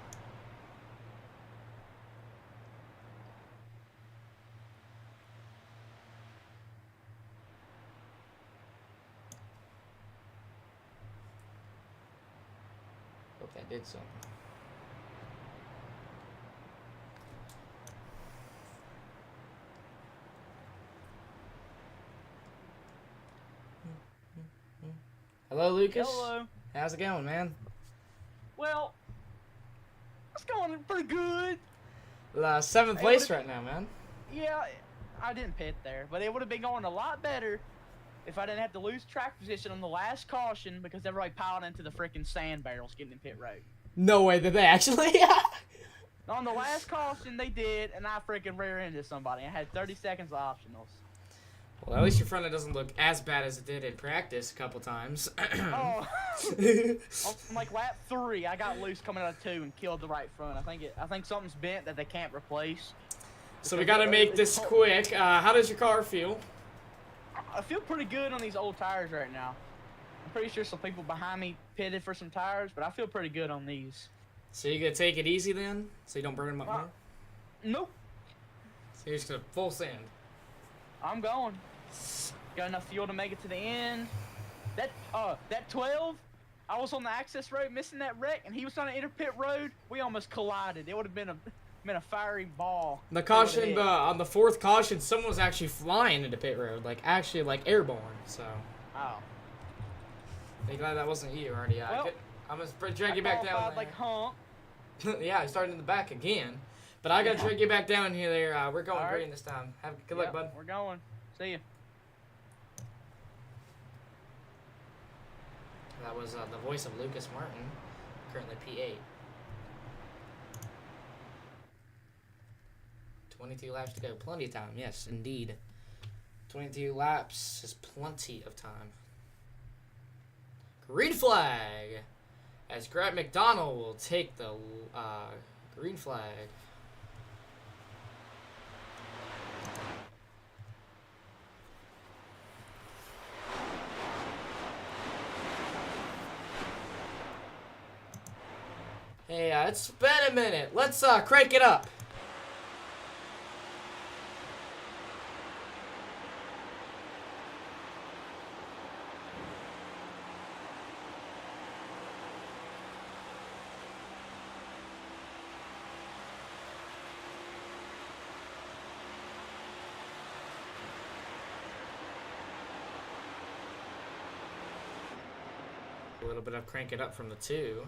Hope that did something. Hello, Lucas. Hello. How's it going, man? Well, it's going pretty good. 7th place right now, man. Yeah, I didn't pit there, but it would have been going a lot better if I didn't have to lose track position on the last caution because everybody piled into the freaking sand barrels getting in pit road. No way did they actually. On the last caution, they did, and I freaking rear-ended somebody. I had 30 seconds of optionals. Well, at least your front end doesn't look as bad as it did in practice a couple times. Oh, on like lap 3, I got loose coming out of 2 and killed the right front. I think something's bent that they can't replace. So we got to make this quick. How does your car feel? I feel pretty good on these old tires right now. I'm pretty sure some people behind me pitted for some tires, but I feel pretty good on these. So you gonna take it easy then, so you don't burn them up more? Nope. So you're just gonna full sand. I'm going. Got enough fuel to make it to the end. That 12, I was on the access road missing that wreck, and he was trying to enter pit road. We almost collided. It would have been a fiery ball. The caution, on the 4th caution, someone was actually flying into pit road, like actually like airborne. So. Oh. I'm glad that wasn't you already. Well, I'm gonna drag you back down. Like hump. Yeah, he's starting in the back again. But I gotta drag you back down here. We're going All right. green this time. Have good luck, bud. We're going. See ya. That was the voice of Lucas Martin, currently P8. 22 laps to go. Plenty of time. Yes, indeed. 22 laps is plenty of time. Green flag! As Grant McDonald will take the green flag. Hey, it's been a minute. Let's crank it up. A little bit of crank it up from the 2.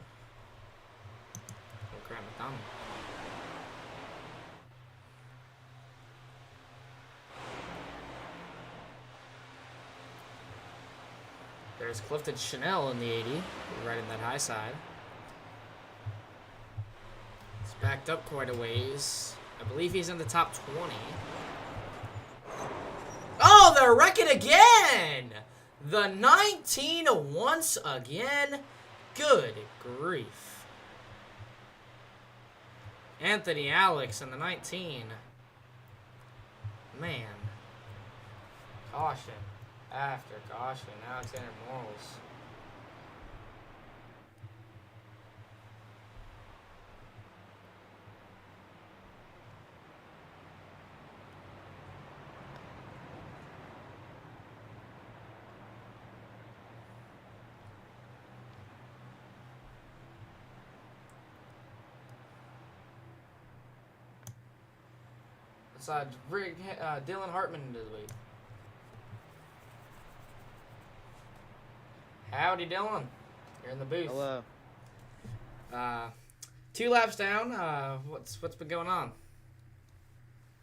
Grant McDonald. There's Clifton Chanel in the 80, right in that high side. He's backed up quite a ways. I believe he's in the top 20. Oh, they're wrecking again! The 19 once again. Good grief. Anthony Alex in the 19. Man. Caution. After caution. Alexander Morals. Let's bring Dylan Hartman into the lead. Howdy, Dylan. You're in the booth. Hello. 2 laps down. What's been going on?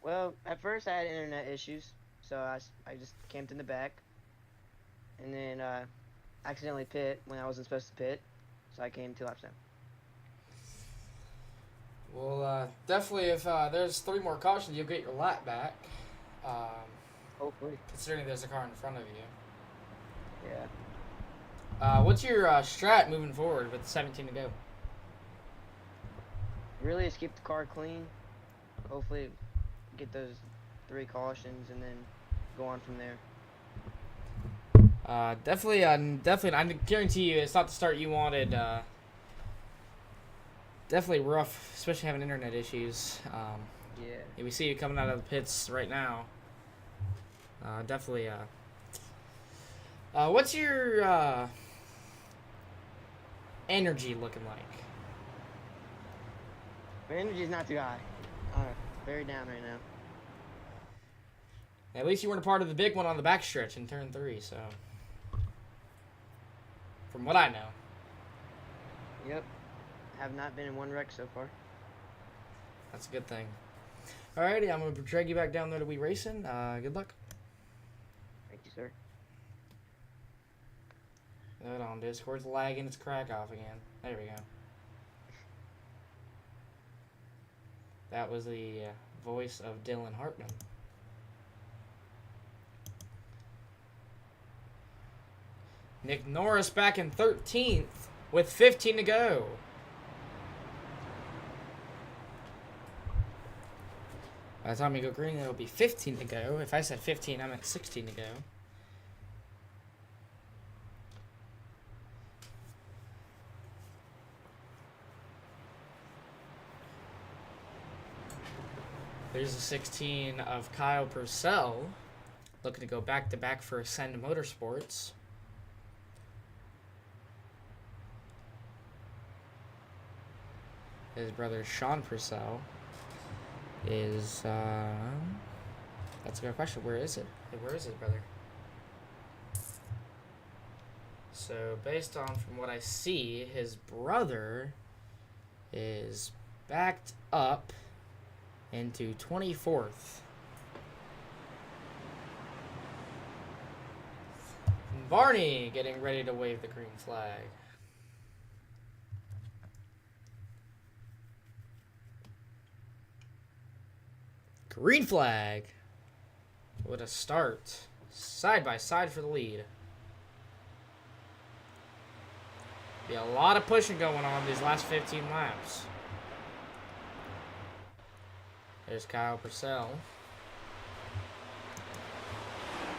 Well, at first I had internet issues, so I just camped in the back, and then accidentally pit when I wasn't supposed to pit, so I came 2 laps down. Well, definitely if there's 3 more cautions, you'll get your lap back. Hopefully. Considering there's a car in front of you. Yeah. What's your strat moving forward with 17 to go? Really, just keep the car clean. Hopefully, get those 3 cautions and then go on from there. Definitely. I guarantee you, it's not the start you wanted. Definitely rough, especially having internet issues. Yeah. We see you coming out of the pits right now. Definitely. What's your energy looking like? My energy's not too high. Very down right now. At least you weren't a part of the big one on the backstretch in turn 3, so. From what I know. Yep. Have not been in one wreck so far. That's a good thing. Alrighty, I'm going to drag you back down there to We Racing. Good luck. Thank you, sir. Hold on, Discord's lagging its crack off again. There we go. That was the voice of Dylan Hartman. Nick Norris back in 13th with 15 to go. By the time we go green, it'll be 15 to go. If I said 15, I meant 16 to go. There's a 16 of Kyle Purcell, looking to go back-to-back for Ascend Motorsports. His brother Sean Purcell is, that's a good question. Where is it? Where is his brother? So, based on from what I see, his brother is backed up into 24th. Barney getting ready to wave the green flag. Green flag. What a start. Side by side for the lead. Be a lot of pushing going on these last 15 laps. There's Kyle Purcell.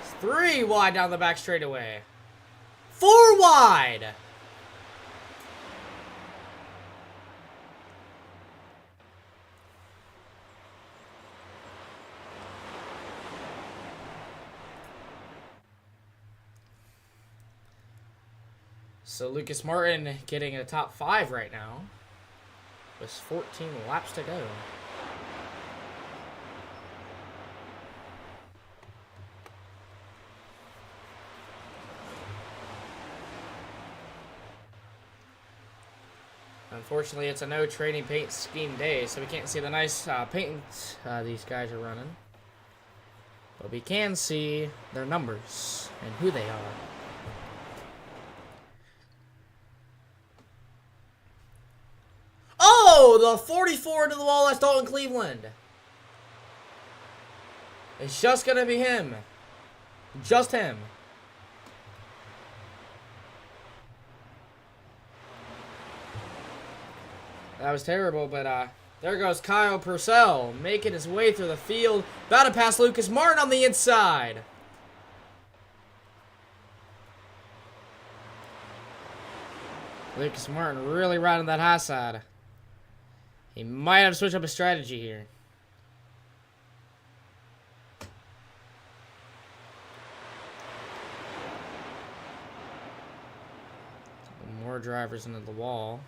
It's 3 wide down the back straightaway. 4 wide. So Lucas Martin getting a top 5 right now. With 14 laps to go. Unfortunately, it's a no training paint scheme day, so we can't see the nice paint these guys are running. But we can see their numbers and who they are. Oh, the 44 into the wall. That's Dalton Cleveland. It's just going to be him. Just him. That was terrible, but there goes Kyle Purcell making his way through the field. About to pass Lucas Martin on the inside. Lucas Martin really riding that high side. He might have to switch up his strategy here. More drivers into the wall.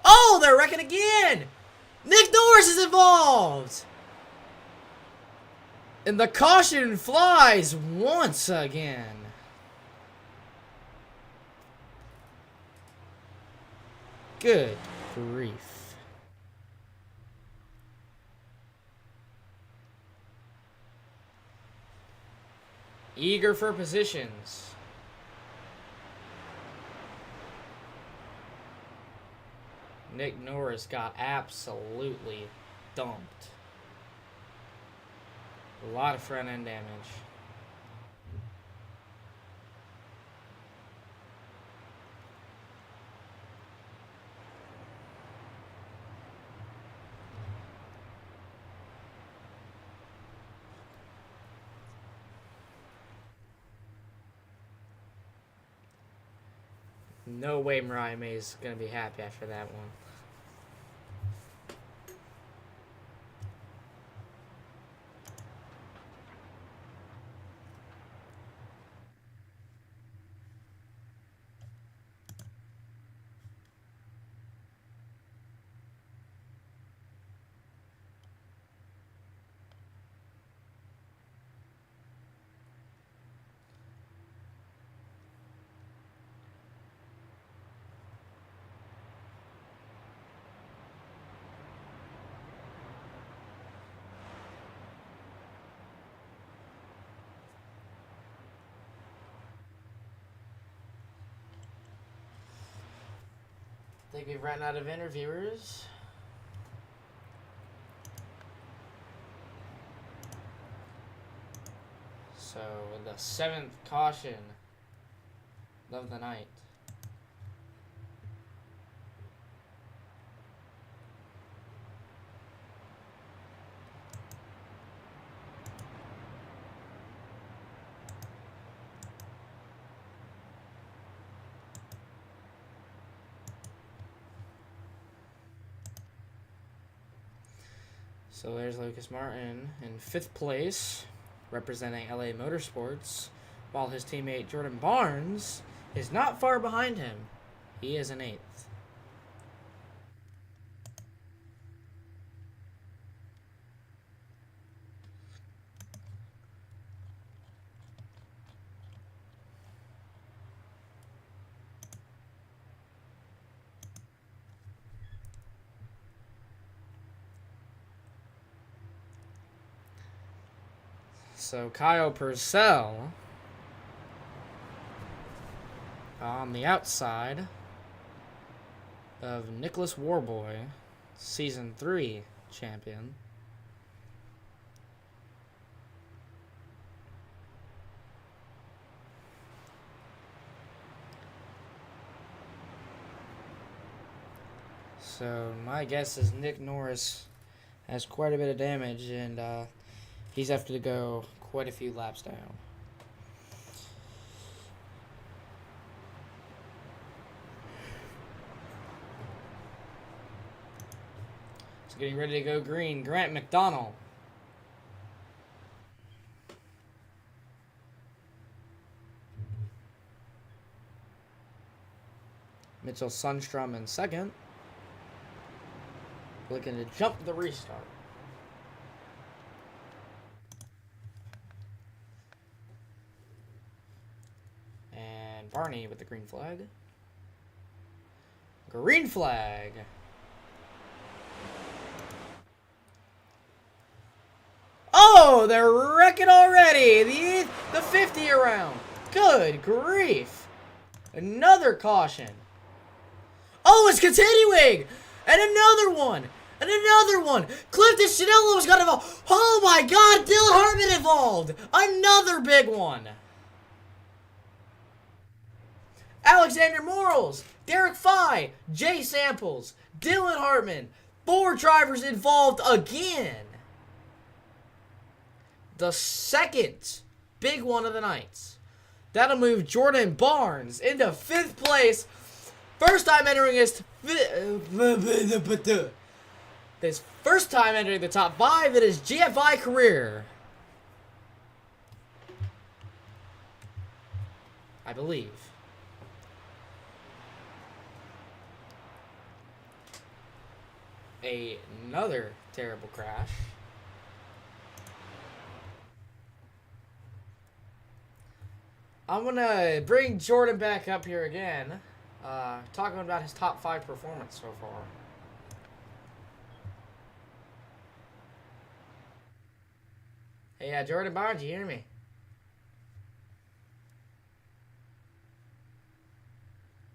Oh, they're wrecking again! Nick Norris is involved! And the caution flies once again. Good grief. Eager for positions. Nick Norris got absolutely dumped. A lot of front end damage. No way Mariah May is going to be happy after that one. I think we've run out of interviewers. So, the 7th caution of the night. So there's Lucas Martin in 5th place, representing LA Motorsports, while his teammate Jordan Barnes is not far behind him. He is in 8th. So Kyle Purcell on the outside of Nicholas Warboy, Season 3 champion. So my guess is Nick Norris has quite a bit of damage, and he's have to go quite a few laps down. So getting ready to go green, Grant McDonald. Mitchell Sundstrom in 2nd. Looking to jump the restart. Barney with the green flag. Green flag. Oh, they're wrecking already. The 50 around. Good grief. Another caution. Oh, it's continuing. And another one. And another one. Clifton Chanello's got involved. Oh my God, Dylan Hartman involved. Another big one. Alexander Morals, Derek Fye, Jay Samples, Dylan Hartman, 4 drivers involved again. The 2nd big one of the night. That'll move Jordan Barnes into 5th place. First time entering his first time entering the top 5 in his GFI career. I believe. Another terrible crash. I'm gonna bring Jordan back up here again, talking about his top 5 performance so far. Hey, Jordan Barnes, you hear me?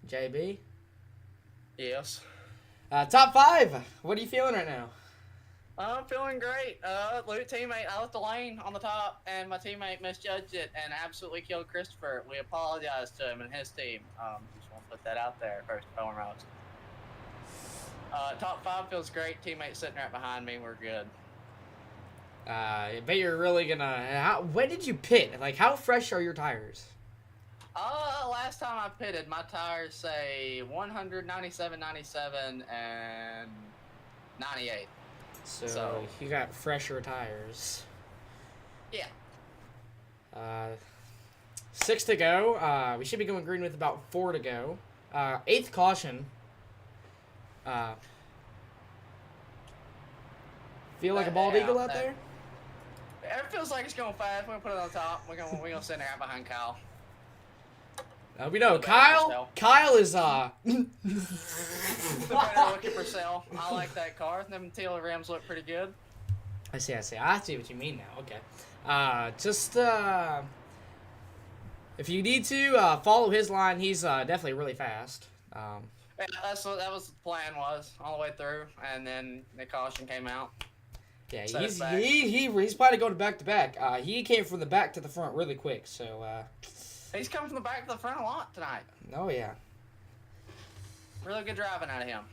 JB? Yes. Top 5. What are you feeling right now? I'm feeling great. Teammate, I left the lane on the top, and my teammate misjudged it and absolutely killed Christopher. We apologize to him and his team. Just want to put that out there first and foremost. Top 5 feels great. Teammate sitting right behind me. We're good. I bet you're really gonna. When did you pit? Like, how fresh are your tires? Last time I pitted, my tires say 197, 97, and 98. So you got fresher tires. Yeah. 6 to go. We should be going green with about 4 to go. 8th caution. Feel like a bald eagle out there? It feels like it's going fast. We're gonna put it on top. We're gonna send it right behind Kyle. We know Kyle is The better looking for sale. I like that car. Them tail rims look pretty good. I see what you mean now. Okay. If you need to follow his line, he's definitely really fast. Yeah, that was the plan was all the way through, and then the caution came out. Yeah, he's planning to go to back to back. He came from the back to the front really quick, so. He's coming from the back to the front a lot tonight. Oh yeah. Really good driving out of him.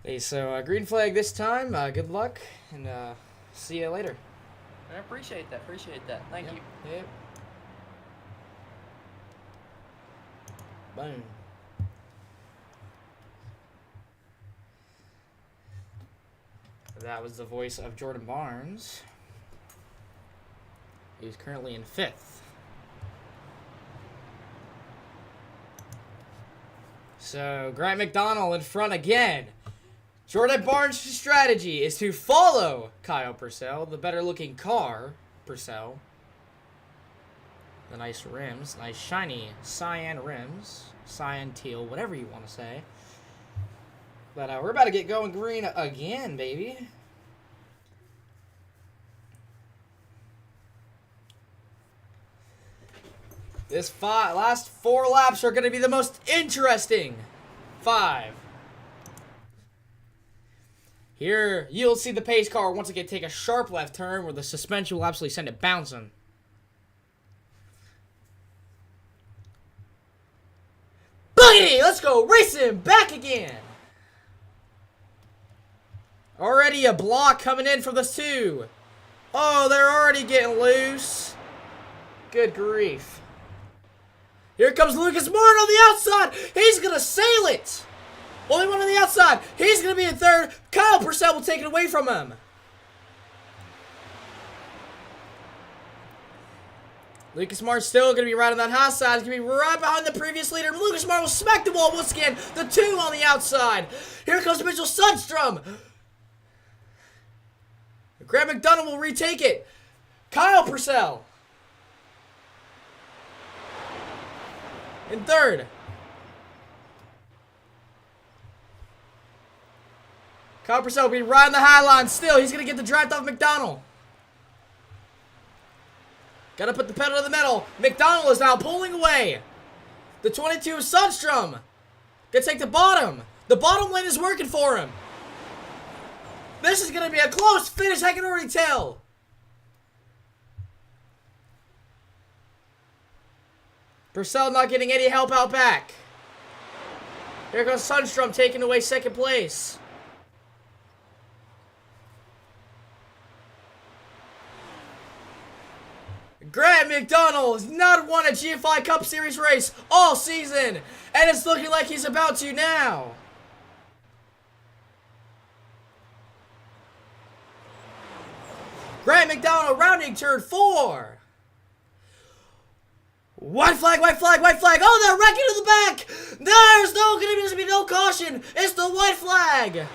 Hey, so green flag this time. Good luck, and see you later. I appreciate that. Thank you. Yep. Boom. That was the voice of Jordan Barnes. He's currently in 5th. So, Grant McDonald in front again. Jordan Barnes' strategy is to follow Kyle Purcell, the better-looking car, Purcell. The nice rims, nice shiny cyan rims, cyan teal, whatever you want to say. But we're about to get going green again, baby. This last 4 laps are going to be the most interesting 5. Here, you'll see the pace car once again take a sharp left turn where the suspension will absolutely send it bouncing. Boogity! Let's go racing back again. Already a block coming in from the 2. Oh, they're already getting loose. Good grief. Here comes Lucas Martin on the outside. He's going to sail it. Only one on the outside. He's going to be in 3rd. Kyle Purcell will take it away from him. Lucas Martin still going to be right on that high side. He's going to be right behind the previous leader. Lucas Martin will smack the wall once again. The 2 on the outside. Here comes Mitchell Sundstrom. Grant McDonald will retake it. Kyle Purcell in 3rd. Kyle Purcell will be riding the high line still. He's going to get the draft off McDonald. Got to put the pedal to the metal. McDonald is now pulling away. The 22 is Sundstrom. Gonna take the bottom. The bottom lane is working for him. This is going to be a close finish, I can already tell. Purcell not getting any help out back. Here goes Sundstrom taking away 2nd place. Grant McDonald has not won a GFi Cup Series race all season, and it's looking like he's about to now. Grant McDonald rounding turn 4. White flag, white flag, white flag. Oh, they're wrecking to the back. There's going to be no caution. It's the white flag.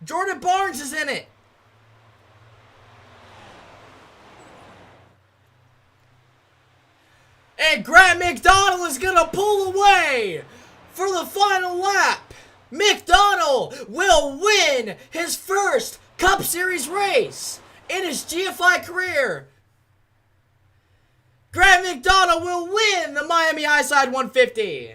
Jordan Barnes is in it. And Grant McDonald is going to pull away for the final lap. McDonald will win his first Cup Series race in his GFI career. Grant McDonald will win the Miami Highside 150.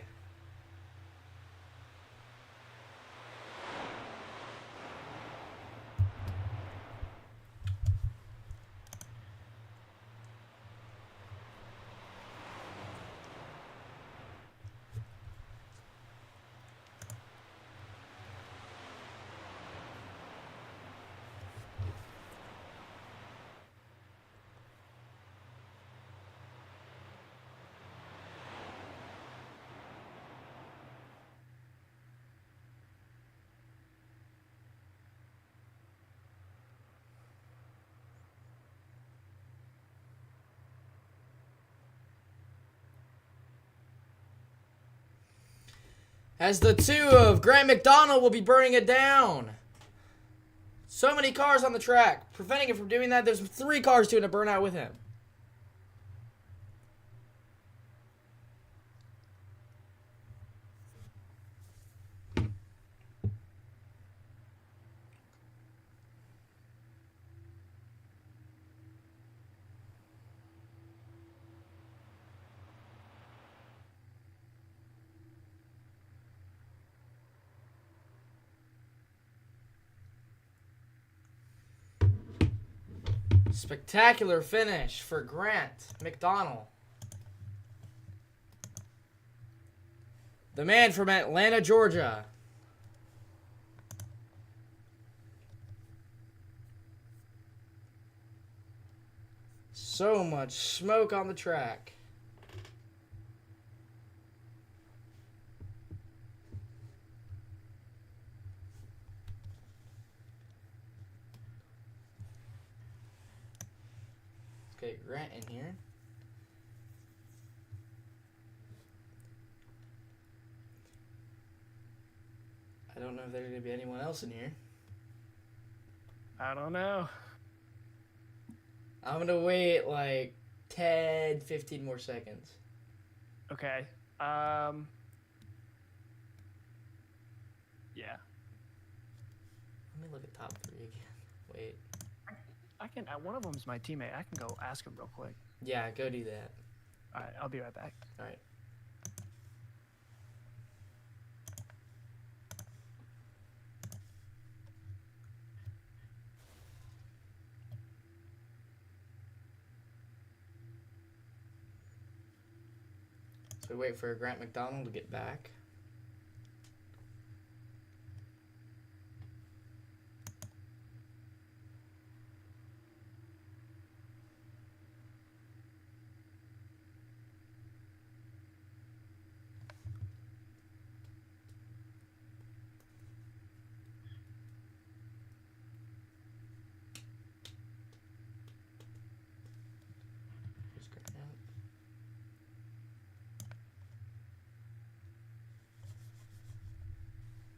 As the two of Grant McDonald will be burning it down. So many cars on the track. Preventing him from doing that, there's 3 cars doing a burnout with him. Spectacular finish for Grant McDonald. The man from Atlanta, Georgia. So much smoke on the track. Let's get Grant in here. I don't know if there's going to be anyone else in here. I don't know. I'm going to wait like 10, 15 more seconds. Okay. Yeah. Let me look at top 3 again. Wait. I can. One of them's my teammate. I can go ask him real quick. Yeah, go do that. All right. I'll be right back. All right. So we wait for Grant McDonald to get back. Here's Grant.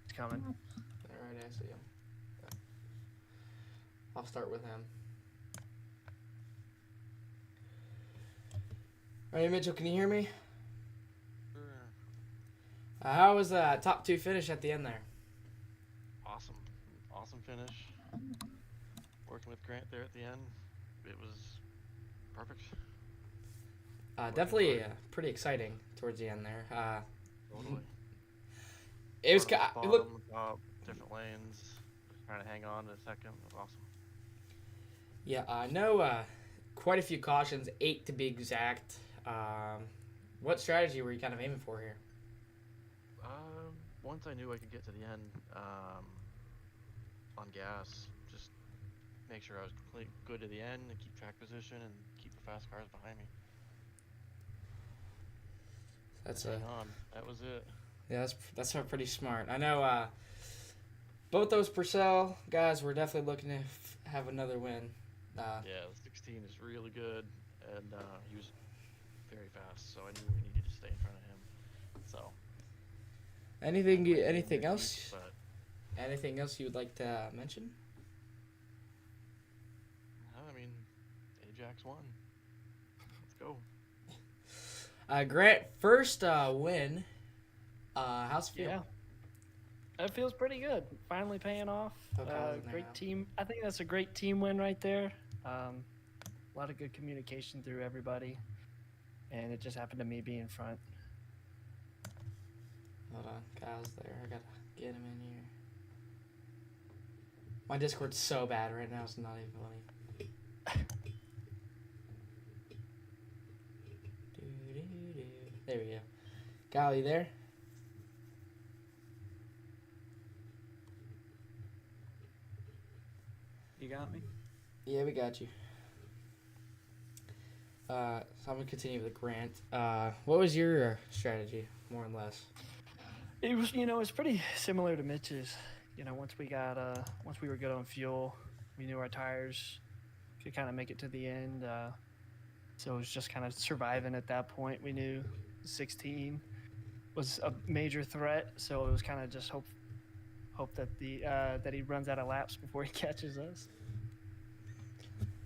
He's coming. Alright, I see him. Okay. I'll start with him. Alright, Mitchell, can you hear me? How was the top 2 finish at the end there? Awesome. Awesome finish. Working with Grant there at the end, it was perfect. Definitely pretty exciting towards the end there. Totally. It was Bottom, it looked top, different lanes, trying to hang on in a second. It was awesome. yeah. I know quite a few cautions, 8 to be exact. What strategy were you kind of aiming for here? Once I knew I could get to the end on gas, just make sure I was good to the end and keep track position and keep the fast cars behind me. That's Hang on. That was it. yeah. That's pretty smart. I know both those Purcell guys were definitely looking to have another win. Yeah, the 16 is really good, and he was very fast, so I knew we needed to stay in front of him. So. Anything else? But Anything else you would like to mention? I mean, Ajax won. Let's go. Grant, first win. How's it feel? Yeah, that feels pretty good. Finally paying off. Okay, I was in there Great now. team. I think that's a great team win right there. A lot of good communication through everybody, and it just happened to me being front. Hold on, Kyle's there. I gotta get him in here. My Discord's so bad right now, it's not even funny. Doo-doo-doo. There we go. Kyle, you there? You got me? Yeah, we got you. So I'm gonna continue with Grant. What was your strategy, more or less? It was, it's pretty similar to Mitch's. Once we were good on fuel, we knew our tires could kind of make it to the end. So it was just kind of surviving at that point. We knew 16 was a major threat, so it was kind of just hope that that he runs out of laps before he catches us.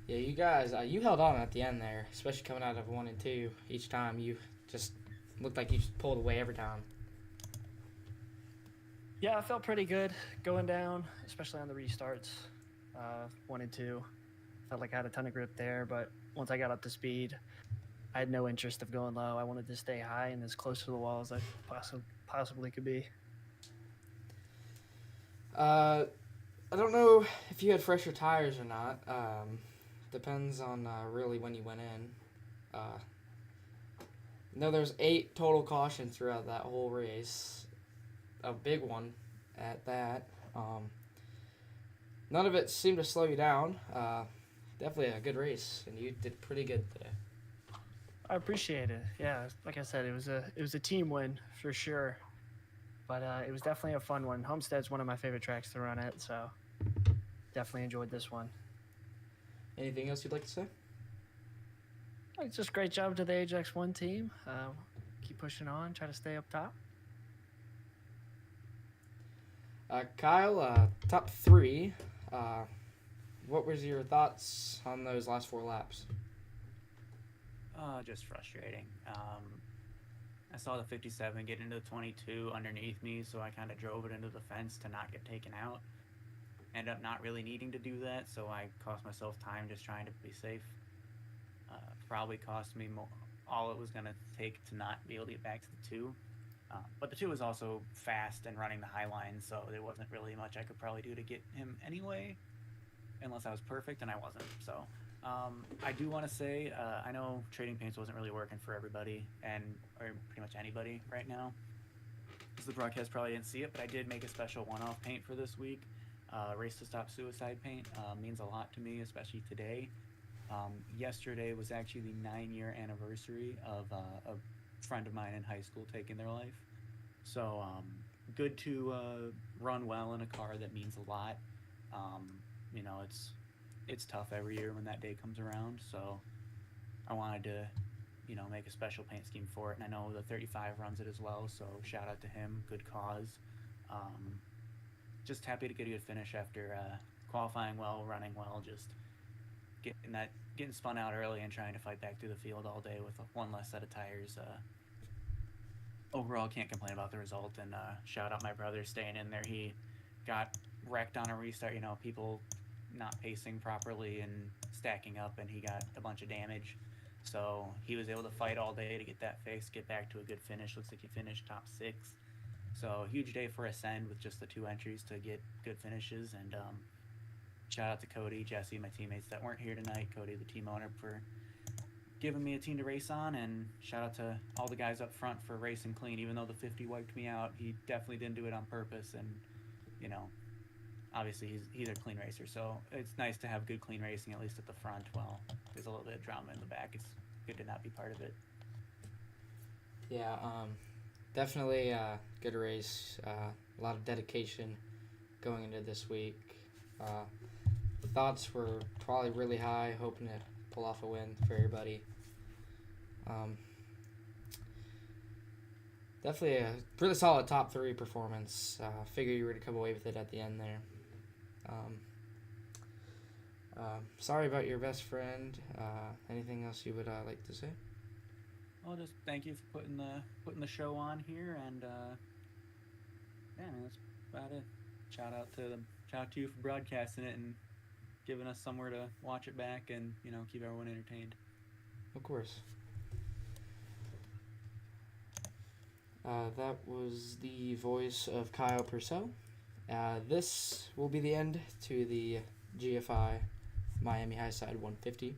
Yeah, you guys, you held on at the end there, especially coming out of 1 and 2. Each time you just looked like you just pulled away every time. Yeah, I felt pretty good going down, especially on the restarts. 1 and 2, felt like I had a ton of grip there, but once I got up to speed, I had no interest of going low. I wanted to stay high and as close to the wall as I possibly could be. I don't know if you had fresher tires or not. Depends on really when you went in. No, there's 8 total cautions throughout that whole race. A big one at that. None of it seemed to slow you down. Definitely a good race, and you did pretty good today. I appreciate it. Yeah, like I said, it was a team win for sure. But it was definitely a fun one. Homestead's one of my favorite tracks to run at, so definitely enjoyed this one. Anything else you'd like to say? It's just great job to the Ajax 1 team. Keep pushing on, try to stay up top. Kyle, top 3. What was your thoughts on those last 4 laps? Just frustrating. I saw the 57 get into the 22 underneath me, so I kind of drove it into the fence to not get taken out. Ended up not really needing to do that, so I cost myself time just trying to be safe. Probably cost me all it was going to take to not be able to get back to the 2. But the 2 was also fast and running the high line, so there wasn't really much I could probably do to get him anyway, unless I was perfect, and I wasn't. So I do want to say, I know trading paints wasn't really working for everybody, or pretty much anybody right now. Because the broadcast probably didn't see it, but I did make a special one-off paint for this week. Race to Stop Suicide paint means a lot to me, especially today. Yesterday was actually the 9-year anniversary of a friend of mine in high school taking their life. So good to run well in a car that means a lot. It's tough every year when that day comes around, so I wanted to make a special paint scheme for it, and I know the 35 runs it as well, so shout out to him. Good cause. Just happy to get a good finish after qualifying well, running well, just getting spun out early and trying to fight back through the field all day with one less set of tires. Overall, can't complain about the result, and shout out my brother staying in there. He got wrecked on a restart, people not pacing properly and stacking up, and he got a bunch of damage. So he was able to fight all day to get that fixed, get back to a good finish. Looks like he finished top 6. So huge day for Ascend with just the 2 entries to get good finishes. And shout out to Cody, Jesse, my teammates that weren't here tonight. Cody, the team owner, for giving me a team to race on, and shout out to all the guys up front for racing clean. Even though the 50 wiped me out, he definitely didn't do it on purpose. And obviously he's a clean racer, so it's nice to have good clean racing, at least at the front. While there's a little bit of drama in the back, it's good to not be part of it. Yeah, definitely a good race. A lot of dedication going into this week. Thoughts were probably really high, hoping to pull off a win for everybody. Definitely a really solid top 3 performance. Figure you were to come away with it at the end there. Sorry about your best friend. Anything else you would like to say? I'll just thank you for putting the show on here, and yeah, man, that's about it. Shout out to you for broadcasting it and giving us somewhere to watch it back, and keep everyone entertained. Of course. That was the voice of Kyle Purcell. This will be the end to the GFi Miami Highside 150.